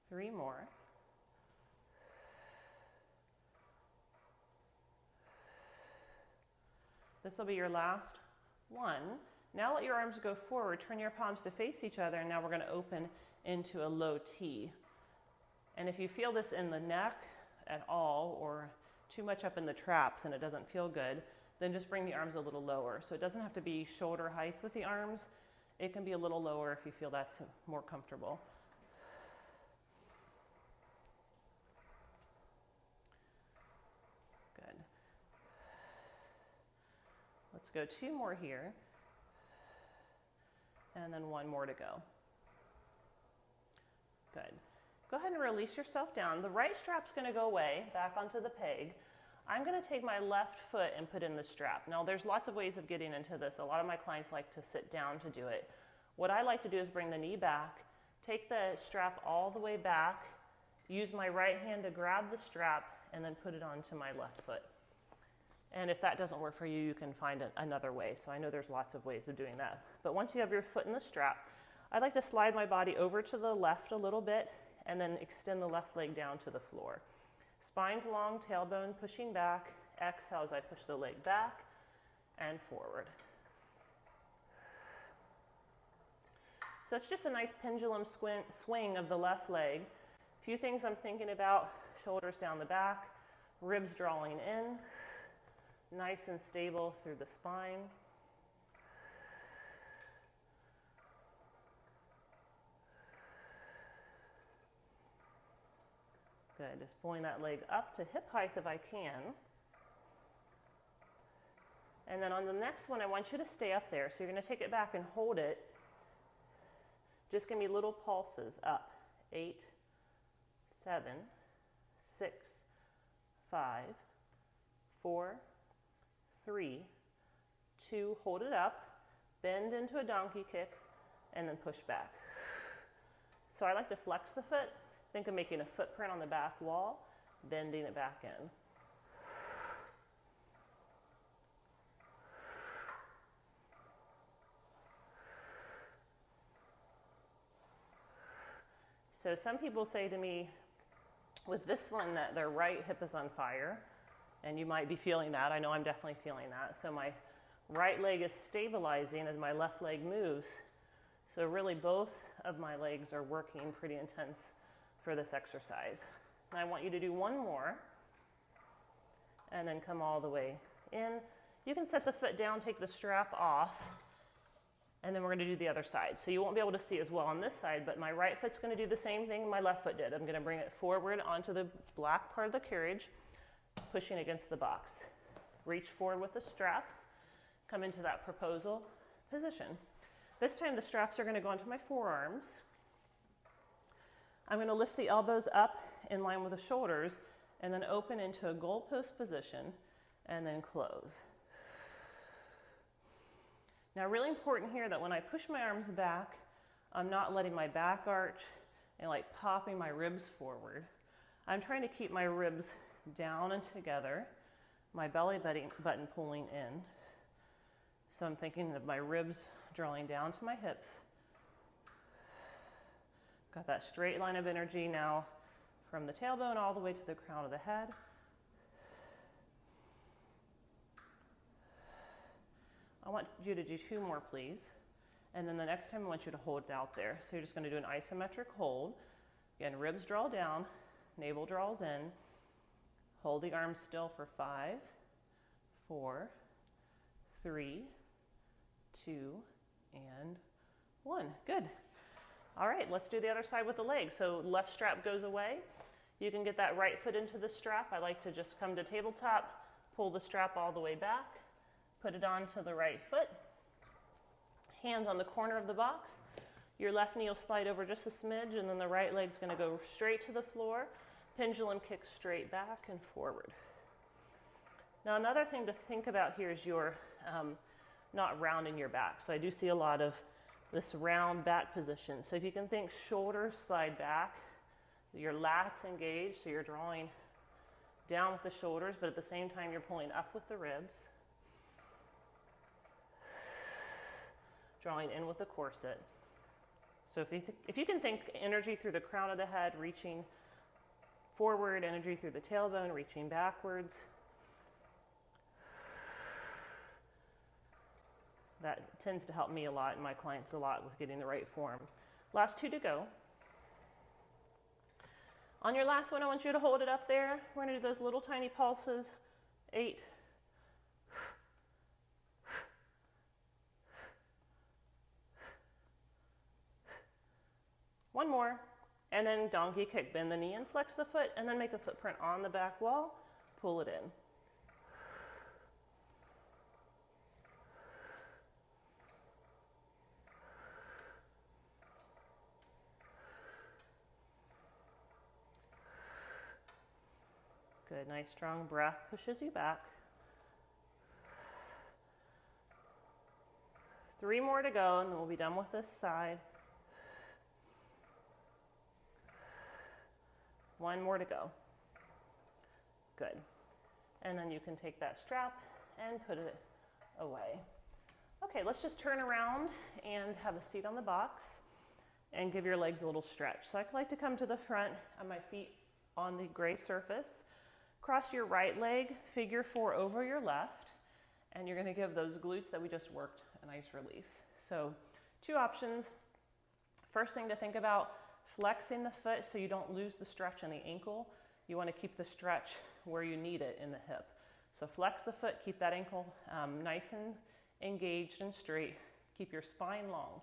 3 more. This will be your last one. Now let your arms go forward, turn your palms to face each other, and now we're going to open into a low T. And if you feel this in the neck at all, or too much up in the traps and it doesn't feel good, then just bring the arms a little lower. So it doesn't have to be shoulder height with the arms. It can be a little lower if you feel that's more comfortable. Good. Let's go 2 more here. And then 1 more to go. Good. Go ahead and release yourself down. The right strap's going to go away, back onto the peg. I'm going to take my left foot and put in the strap. Now, there's lots of ways of getting into this. A lot of my clients like to sit down to do it. What I like to do is bring the knee back, take the strap all the way back, use my right hand to grab the strap, and then put it onto my left foot. And if that doesn't work for you, you can find another way. So I know there's lots of ways of doing that. But once you have your foot in the strap, I like to slide my body over to the left a little bit and then extend the left leg down to the floor. Spine's long, tailbone pushing back. Exhale as I push the leg back and forward. So it's just a nice pendulum swing of the left leg. A few things I'm thinking about: shoulders down the back, ribs drawing in, nice and stable through the spine. Good, just pulling that leg up to hip height if I can. And then on the next one, I want you to stay up there. So you're going to take it back and hold it. Just give me little pulses up. 8, 7, 6, 5, 4, 3, 2, hold it up, bend into a donkey kick, and then push back. So I like to flex the foot. Think of making a footprint on the back wall, bending it back in. So some people say to me, with this one, that their right hip is on fire, and you might be feeling that. I know I'm definitely feeling that. So my right leg is stabilizing as my left leg moves. So really both of my legs are working pretty intense for this exercise. And I want you to do 1 more, and then come all the way in. You can set the foot down, take the strap off, and then we're going to do the other side. So you won't be able to see as well on this side, but my right foot's going to do the same thing my left foot did. I'm going to bring it forward onto the black part of the carriage, pushing against the box. Reach forward with the straps, come into that proposal position. This time the straps are going to go onto my forearms. I'm going to lift the elbows up in line with the shoulders and then open into a goalpost position and then close. Now, really important here that when I push my arms back, I'm not letting my back arch and like popping my ribs forward. I'm trying to keep my ribs down and together, my belly button pulling in. So I'm thinking of my ribs drawing down to my hips. Got that straight line of energy now from the tailbone all the way to the crown of the head. I want you to do 2 more, please. And then the next time I want you to hold it out there. So you're just going to do an isometric hold. Again, ribs draw down, navel draws in. Hold the arms still for 5, 4, 3, 2, and 1. Good. All right, let's do the other side with the leg. So left strap goes away. You can get that right foot into the strap. I like to just come to tabletop, pull the strap all the way back, put it onto the right foot. Hands on the corner of the box. Your left knee will slide over just a smidge, and then the right leg's going to go straight to the floor. Pendulum kick straight back and forward. Now, another thing to think about here is you're not rounding your back. So I do see a lot of this round back position. So if you can think shoulders slide back, your lats engaged, so you're drawing down with the shoulders, but at the same time you're pulling up with the ribs. Drawing in with the corset. So if you can think energy through the crown of the head, reaching forward, energy through the tailbone, reaching backwards. That tends to help me a lot and my clients a lot with getting the right form. Last 2 to go. On your last one, I want you to hold it up there. We're going to do those little tiny pulses. 8. 1 more, and then donkey kick. Bend the knee and flex the foot, and then make a footprint on the back wall. Pull it in. Good, nice strong breath pushes you back. 3 more to go, and then we'll be done with this side. 1 more to go. Good. And then you can take that strap and put it away. Okay, let's just turn around and have a seat on the box and give your legs a little stretch. So I like to come to the front on my feet on the gray surface. Cross your right leg, figure 4 over your left, and you're going to give those glutes that we just worked a nice release. So 2 options. First thing to think about, flexing the foot so you don't lose the stretch in the ankle. You want to keep the stretch where you need it in the hip. So flex the foot, keep that ankle nice and engaged and straight. Keep your spine long,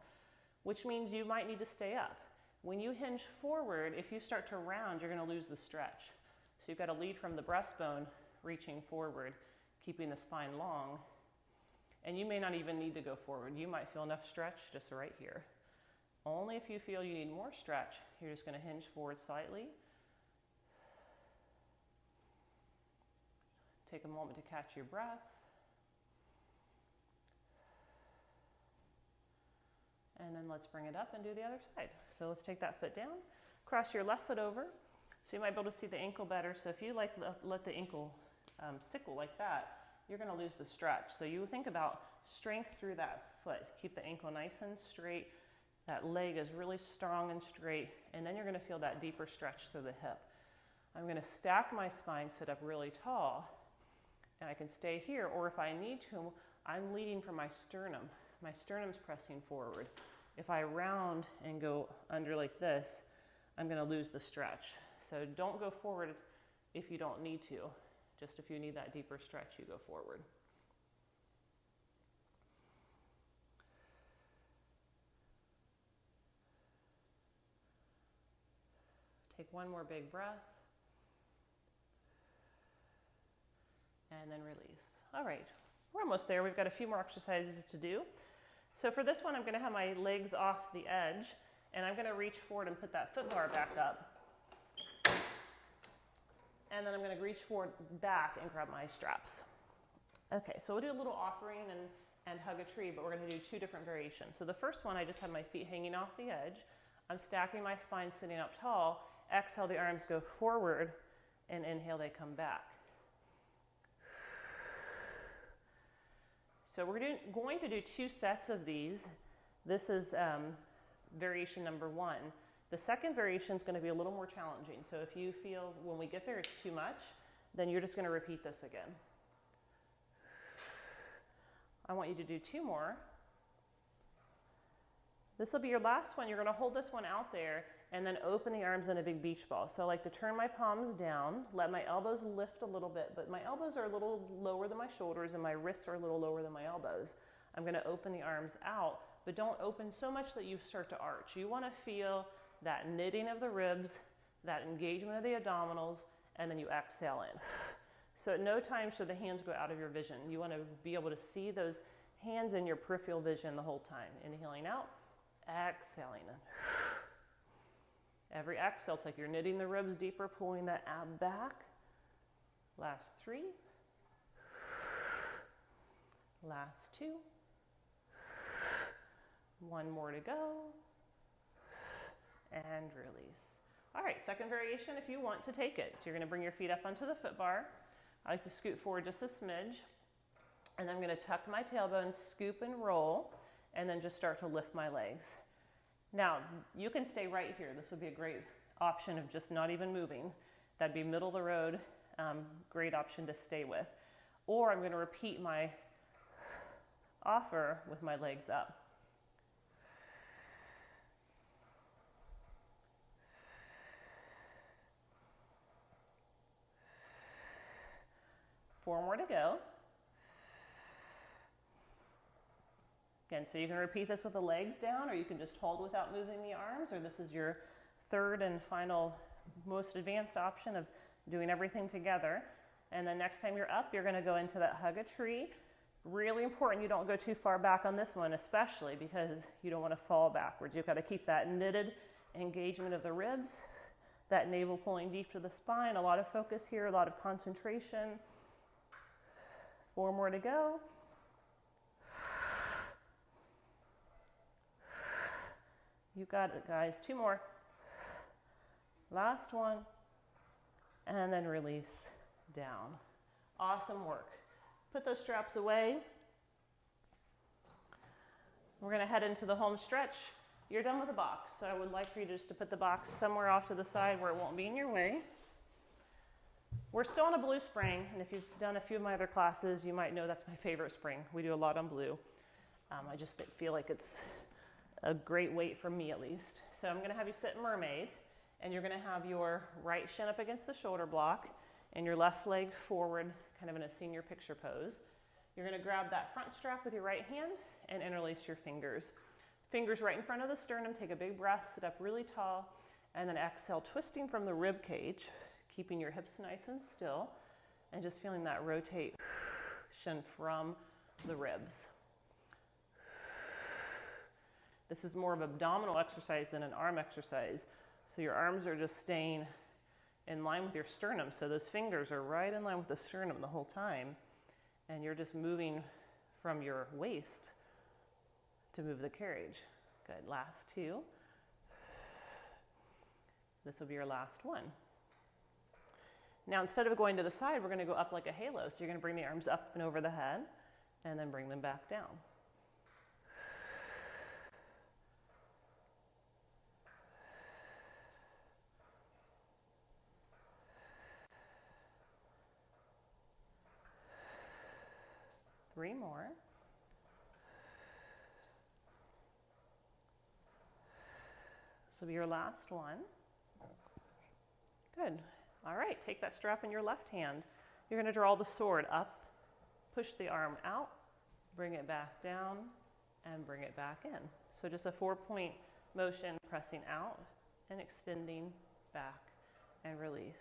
which means you might need to stay up. When you hinge forward, if you start to round, you're going to lose the stretch. So you've got to lead from the breastbone, reaching forward, keeping the spine long. And you may not even need to go forward. You might feel enough stretch just right here. Only if you feel you need more stretch, you're just going to hinge forward slightly. Take a moment to catch your breath. And then let's bring it up and do the other side. So let's take that foot down, cross your left foot over. So you might be able to see the ankle better. So if you let the ankle sickle like that, you're going to lose the stretch. So you think about strength through that foot. Keep the ankle nice and straight. That leg is really strong and straight. And then you're going to feel that deeper stretch through the hip. I'm going to stack my spine, sit up really tall. And I can stay here. Or if I need to, I'm leading from my sternum. My sternum's pressing forward. If I round and go under like this, I'm going to lose the stretch. So don't go forward if you don't need to. Just if you need that deeper stretch, you go forward. Take 1 more big breath. And then release. All right, we're almost there. We've got a few more exercises to do. So for this one, I'm going to have my legs off the edge, and I'm going to reach forward and put that foot bar back up. And then I'm going to reach forward back and grab my straps. Okay, so we'll do a little offering and hug a tree, but we're going to do two different variations. So the first one, I just have my feet hanging off the edge. I'm stacking my spine, sitting up tall. Exhale, the arms go forward, and inhale, they come back. So we're going to do 2 sets of these. This is variation number 1. The second variation is going to be a little more challenging. So if you feel when we get there it's too much, then you're just going to repeat this again. I want you to do 2 more. This will be your last one. You're going to hold this one out there and then open the arms in a big beach ball. So I like to turn my palms down, let my elbows lift a little bit, but my elbows are a little lower than my shoulders and my wrists are a little lower than my elbows. I'm going to open the arms out, but don't open so much that you start to arch. You want to feel that knitting of the ribs, that engagement of the abdominals, and then you exhale in. So at no time should the hands go out of your vision. You want to be able to see those hands in your peripheral vision the whole time. Inhaling out, exhaling in. Every exhale, it's like you're knitting the ribs deeper, pulling that ab back. Last 3. Last 2. 1 more to go. And release. All right, second variation if you want to take it. So you're going to bring your feet up onto the foot bar. I like to scoot forward just a smidge. And I'm going to tuck my tailbone, scoop and roll, and then just start to lift my legs. Now, you can stay right here. This would be a great option of just not even moving. That'd be middle of the road, great option to stay with. Or I'm going to repeat my offer with my legs up. Four more to go. Again, so you can repeat this with the legs down, or you can just hold without moving the arms, or this is your third and final, most advanced option of doing everything together. And then next time you're up, you're going to go into that hug a tree. Really important you don't go too far back on this one, especially because you don't want to fall backwards. You've got to keep that knitted engagement of the ribs, that navel pulling deep to the spine. A lot of focus here, a lot of concentration. 4 more to go. You got it, guys. 2 more. Last one. And then release down. Awesome work. Put those straps away. We're going to head into the home stretch. You're done with the box, so I would like for you just to put the box somewhere off to the side where it won't be in your way. We're still on a blue spring, and if you've done a few of my other classes, you might know that's my favorite spring. We do a lot on blue. I just feel like it's a great weight for me at least. So I'm going to have you sit Mermaid, and you're going to have your right shin up against the shoulder block and your left leg forward, kind of in a senior picture pose. You're going to grab that front strap with your right hand and interlace your fingers. Fingers right in front of the sternum. Take a big breath, sit up really tall, and then exhale, twisting from the rib cage, keeping your hips nice and still, and just feeling that rotation from the ribs. This is more of an abdominal exercise than an arm exercise. So your arms are just staying in line with your sternum. So those fingers are right in line with the sternum the whole time. And you're just moving from your waist to move the carriage. Good, last 2. This will be your last one. Now instead of going to the side, we're going to go up like a halo. So you're going to bring the arms up and over the head and then bring them back down. Three more. This will be your last one. Good. All right, take that strap in your left hand. You're going to draw the sword up, push the arm out, bring it back down, and bring it back in. So just a 4-point motion, pressing out and extending back and release.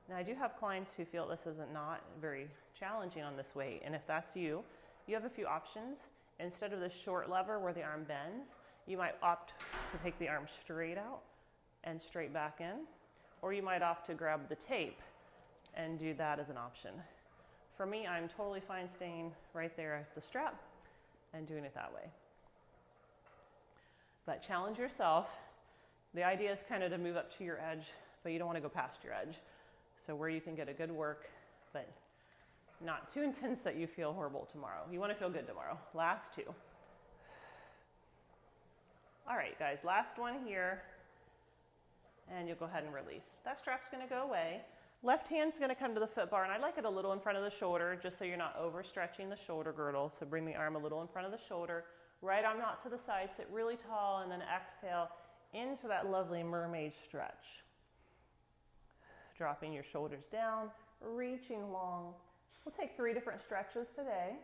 Now I do have clients who feel this is not very challenging on this weight, and if that's you, you have a few options. Instead of the short lever where the arm bends, you might opt to take the arm straight out and straight back in, or you might opt to grab the tape and do that as an option. For me, I'm totally fine staying right there at the strap and doing it that way. But challenge yourself. The idea is kind of to move up to your edge, but you don't want to go past your edge. So where you can get a good work, but not too intense that you feel horrible tomorrow. You want to feel good tomorrow. Last two. All right, guys, last one here. And you'll go ahead and release. That strap's going to go away. Left hand's going to come to the foot bar, and I like it a little in front of the shoulder, just so you're not overstretching the shoulder girdle. So bring the arm a little in front of the shoulder. Right arm out to the side, sit really tall, and then exhale into that lovely mermaid stretch. Dropping your shoulders down, reaching long. We'll take 3 different stretches today.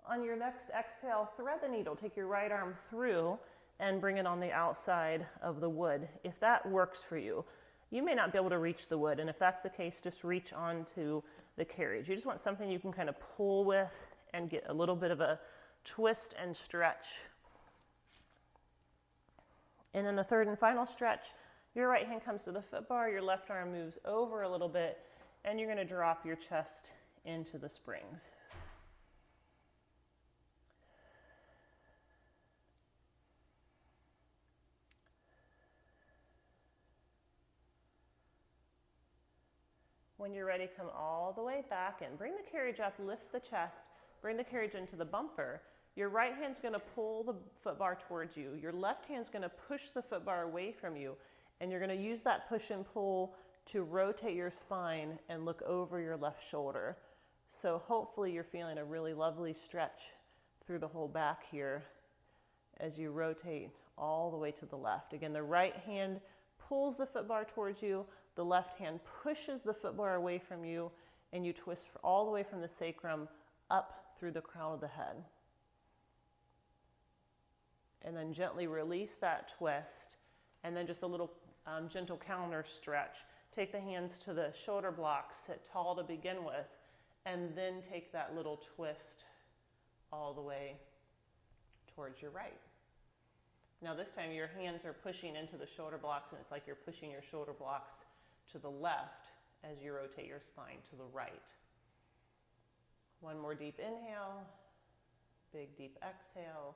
On your next exhale, thread the needle. Take your right arm through and bring it on the outside of the wood. If that works for you, you may not be able to reach the wood, and if that's the case, just reach onto the carriage. You just want something you can kind of pull with and get a little bit of a twist and stretch. And then the third and final stretch, your right hand comes to the foot bar, your left arm moves over a little bit, and you're going to drop your chest into the springs. When you're ready, come all the way back and bring the carriage up, lift the chest, bring the carriage into the bumper. Your right hand's going to pull the foot bar towards you. Your left hand's going to push the foot bar away from you, and you're going to use that push and pull to rotate your spine and look over your left shoulder. So hopefully you're feeling a really lovely stretch through the whole back here as you rotate all the way to the left. Again, the right hand pulls the foot bar towards you, the left hand pushes the foot bar away from you, and you twist all the way from the sacrum up through the crown of the head. And then gently release that twist, and then just a little gentle counter stretch. Take the hands to the shoulder blocks, sit tall to begin with, and then take that little twist all the way towards your right. Now this time your hands are pushing into the shoulder blocks, and it's like you're pushing your shoulder blocks to the left as you rotate your spine to the right. One more deep inhale, big deep exhale,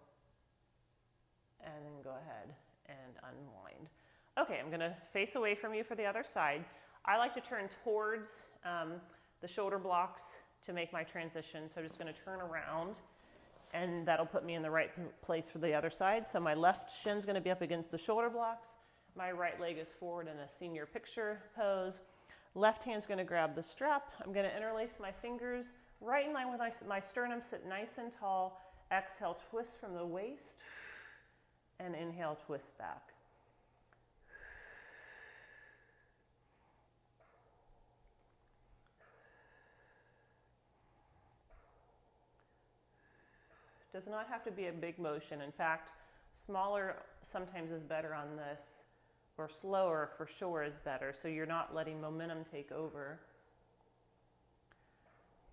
and then go ahead and unwind. Okay, I'm gonna face away from you for the other side. I like to turn towards the shoulder blocks to make my transition, so I'm just gonna turn around, and that'll put me in the right place for the other side. So my left shin's gonna be up against the shoulder blocks. My right leg is forward in a senior picture pose. Left hand's gonna grab the strap. I'm gonna interlace my fingers right in line with my sternum, sit nice and tall. Exhale, twist from the waist, and inhale, twist back. Does not have to be a big motion. In fact, smaller sometimes is better on this, or slower for sure is better, so you're not letting momentum take over.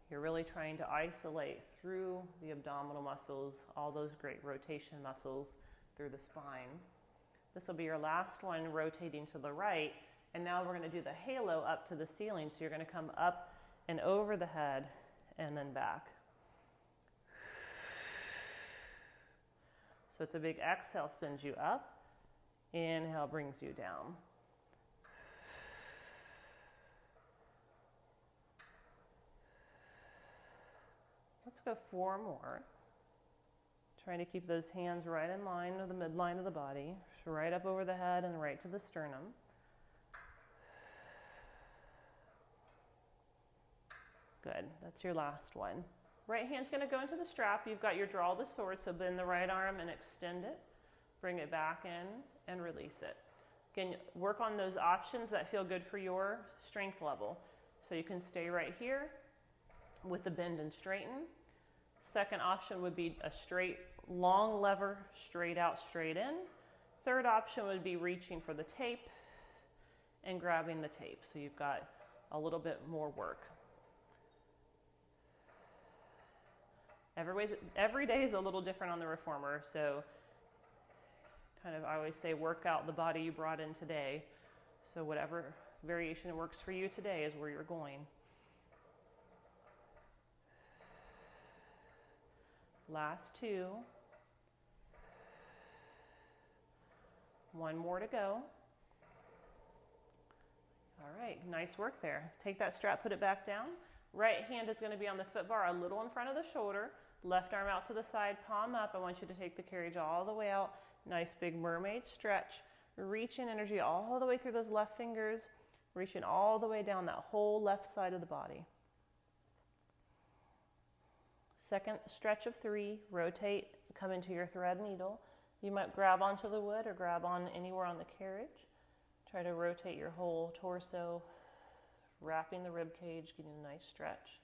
You're really trying to isolate through the abdominal muscles, all those great rotation muscles through the spine. This will be your last one, rotating to the right, and now we're going to do the halo up to the ceiling, so you're going to come up and over the head and then back. So it's a big exhale, sends you up. Inhale brings you down. Let's go 4 more. Trying to keep those hands right in line with the midline of the body, right up over the head and right to the sternum. Good, that's your last one. Right hand's gonna go into the strap. You've got your draw the sword, so bend the right arm and extend it. Bring it back in and release it. Again, work on those options that feel good for your strength level. So you can stay right here with the bend and straighten. Second option would be a straight, long lever, straight out, straight in. Third option would be reaching for the tape and grabbing the tape. So you've got a little bit more work. Every day is a little different on the reformer, so kind of I always say work out the body you brought in today. So whatever variation works for you today is where you're going. Last 2. One more to go. All right, nice work there. Take that strap, put it back down. Right hand is going to be on the foot bar a little in front of the shoulder. Left arm out to the side, palm up. I want you to take the carriage all the way out. Nice big mermaid stretch. Reach in energy all the way through those left fingers. Reaching all the way down that whole left side of the body. Second stretch of 3. Rotate, come into your thread needle. You might grab onto the wood or grab on anywhere on the carriage. Try to rotate your whole torso, wrapping the rib cage, getting a nice stretch.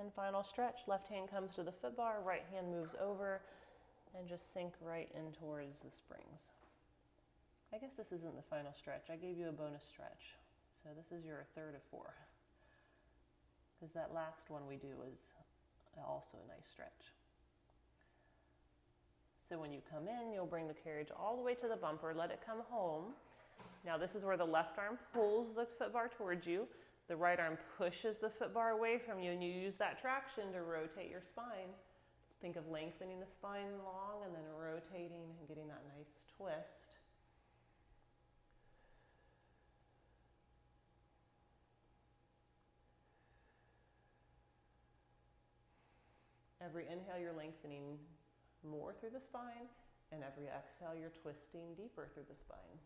And final stretch, left hand comes to the foot bar, right hand moves over, and just sink right in towards the springs. I guess this isn't the final stretch. I gave you a bonus stretch. So this is your third of 4. Because that last one we do is also a nice stretch. So when you come in, you'll bring the carriage all the way to the bumper, let it come home. Now this is where the left arm pulls the foot bar towards you. The right arm pushes the foot bar away from you, and you use that traction to rotate your spine. Think of lengthening the spine long and then rotating and getting that nice twist. Every inhale, you're lengthening more through the spine, and every exhale, you're twisting deeper through the spine.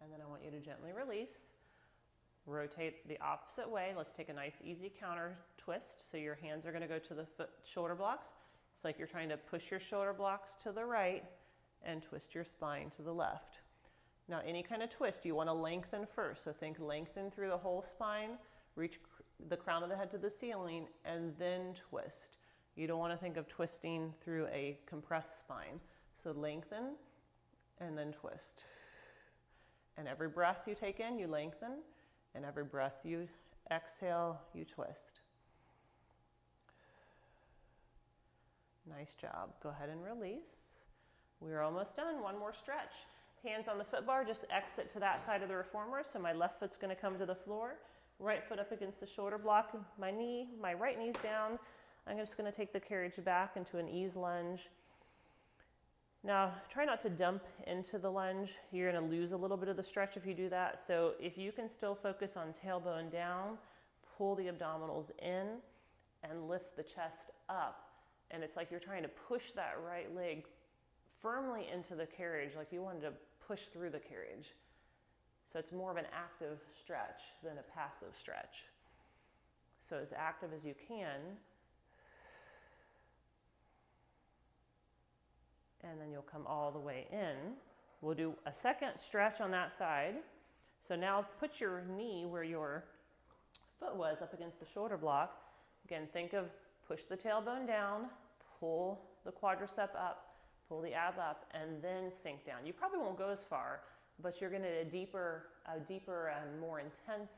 And then I want you to gently release. Rotate the opposite way. Let's take a nice easy counter twist. So your hands are going to go to the shoulder blocks. It's like you're trying to push your shoulder blocks to the right and twist your spine to the left. Now any kind of twist, you want to lengthen first. So think lengthen through the whole spine, reach the crown of the head to the ceiling, and then twist. You don't want to think of twisting through a compressed spine. So lengthen and then twist. And every breath you take in, you lengthen. And every breath you exhale, you twist. Nice job. Go ahead and release. We're almost done. One more stretch. Hands on the foot bar, just exit to that side of the reformer. So my left foot's going to come to the floor. Right foot up against the shoulder block. My right knee's down. I'm just going to take the carriage back into an ease lunge. Now, try not to dump into the lunge. You're going to lose a little bit of the stretch if you do that. So if you can still focus on tailbone down, pull the abdominals in, and lift the chest up. And it's like you're trying to push that right leg firmly into the carriage, like you wanted to push through the carriage. So it's more of an active stretch than a passive stretch. So as active as you can. And then you'll come all the way in. We'll do a second stretch on that side. So now put your knee where your foot was up against the shoulder block. Again, think of push the tailbone down, pull the quadricep up, pull the ab up, and then sink down. You probably won't go as far, but you're going to get a deeper and more intense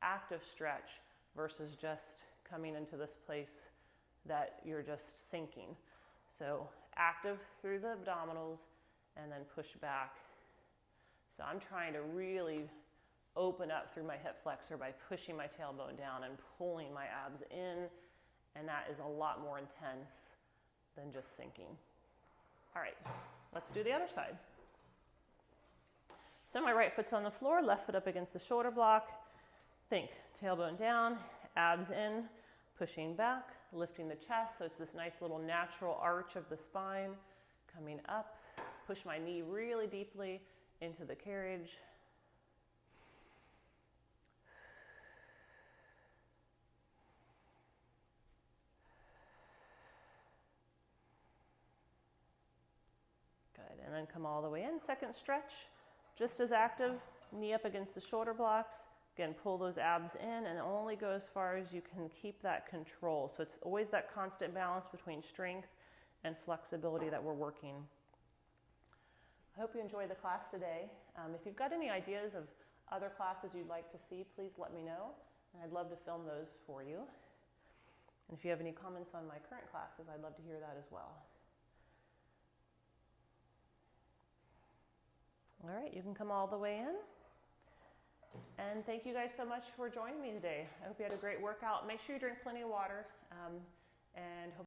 active stretch versus just coming into this place that you're just sinking. So active through the abdominals and then push back. So I'm trying to really open up through my hip flexor by pushing my tailbone down and pulling my abs in, and that is a lot more intense than just sinking. All right, let's do the other side. So my right foot's on the floor, left foot up against the shoulder block. Think tailbone down, abs in, pushing back, lifting the chest, so it's this nice little natural arch of the spine, coming up, push my knee really deeply into the carriage. Good, and then come all the way in, second stretch, just as active, knee up against the shoulder blocks. Again, pull those abs in and only go as far as you can keep that control. So it's always that constant balance between strength and flexibility that we're working. I hope you enjoyed the class today. If you've got any ideas of other classes you'd like to see, please let me know. And I'd love to film those for you. And if you have any comments on my current classes, I'd love to hear that as well. All right, you can come all the way in. And thank you guys so much for joining me today. I hope you had a great workout. Make sure you drink plenty of water, and hope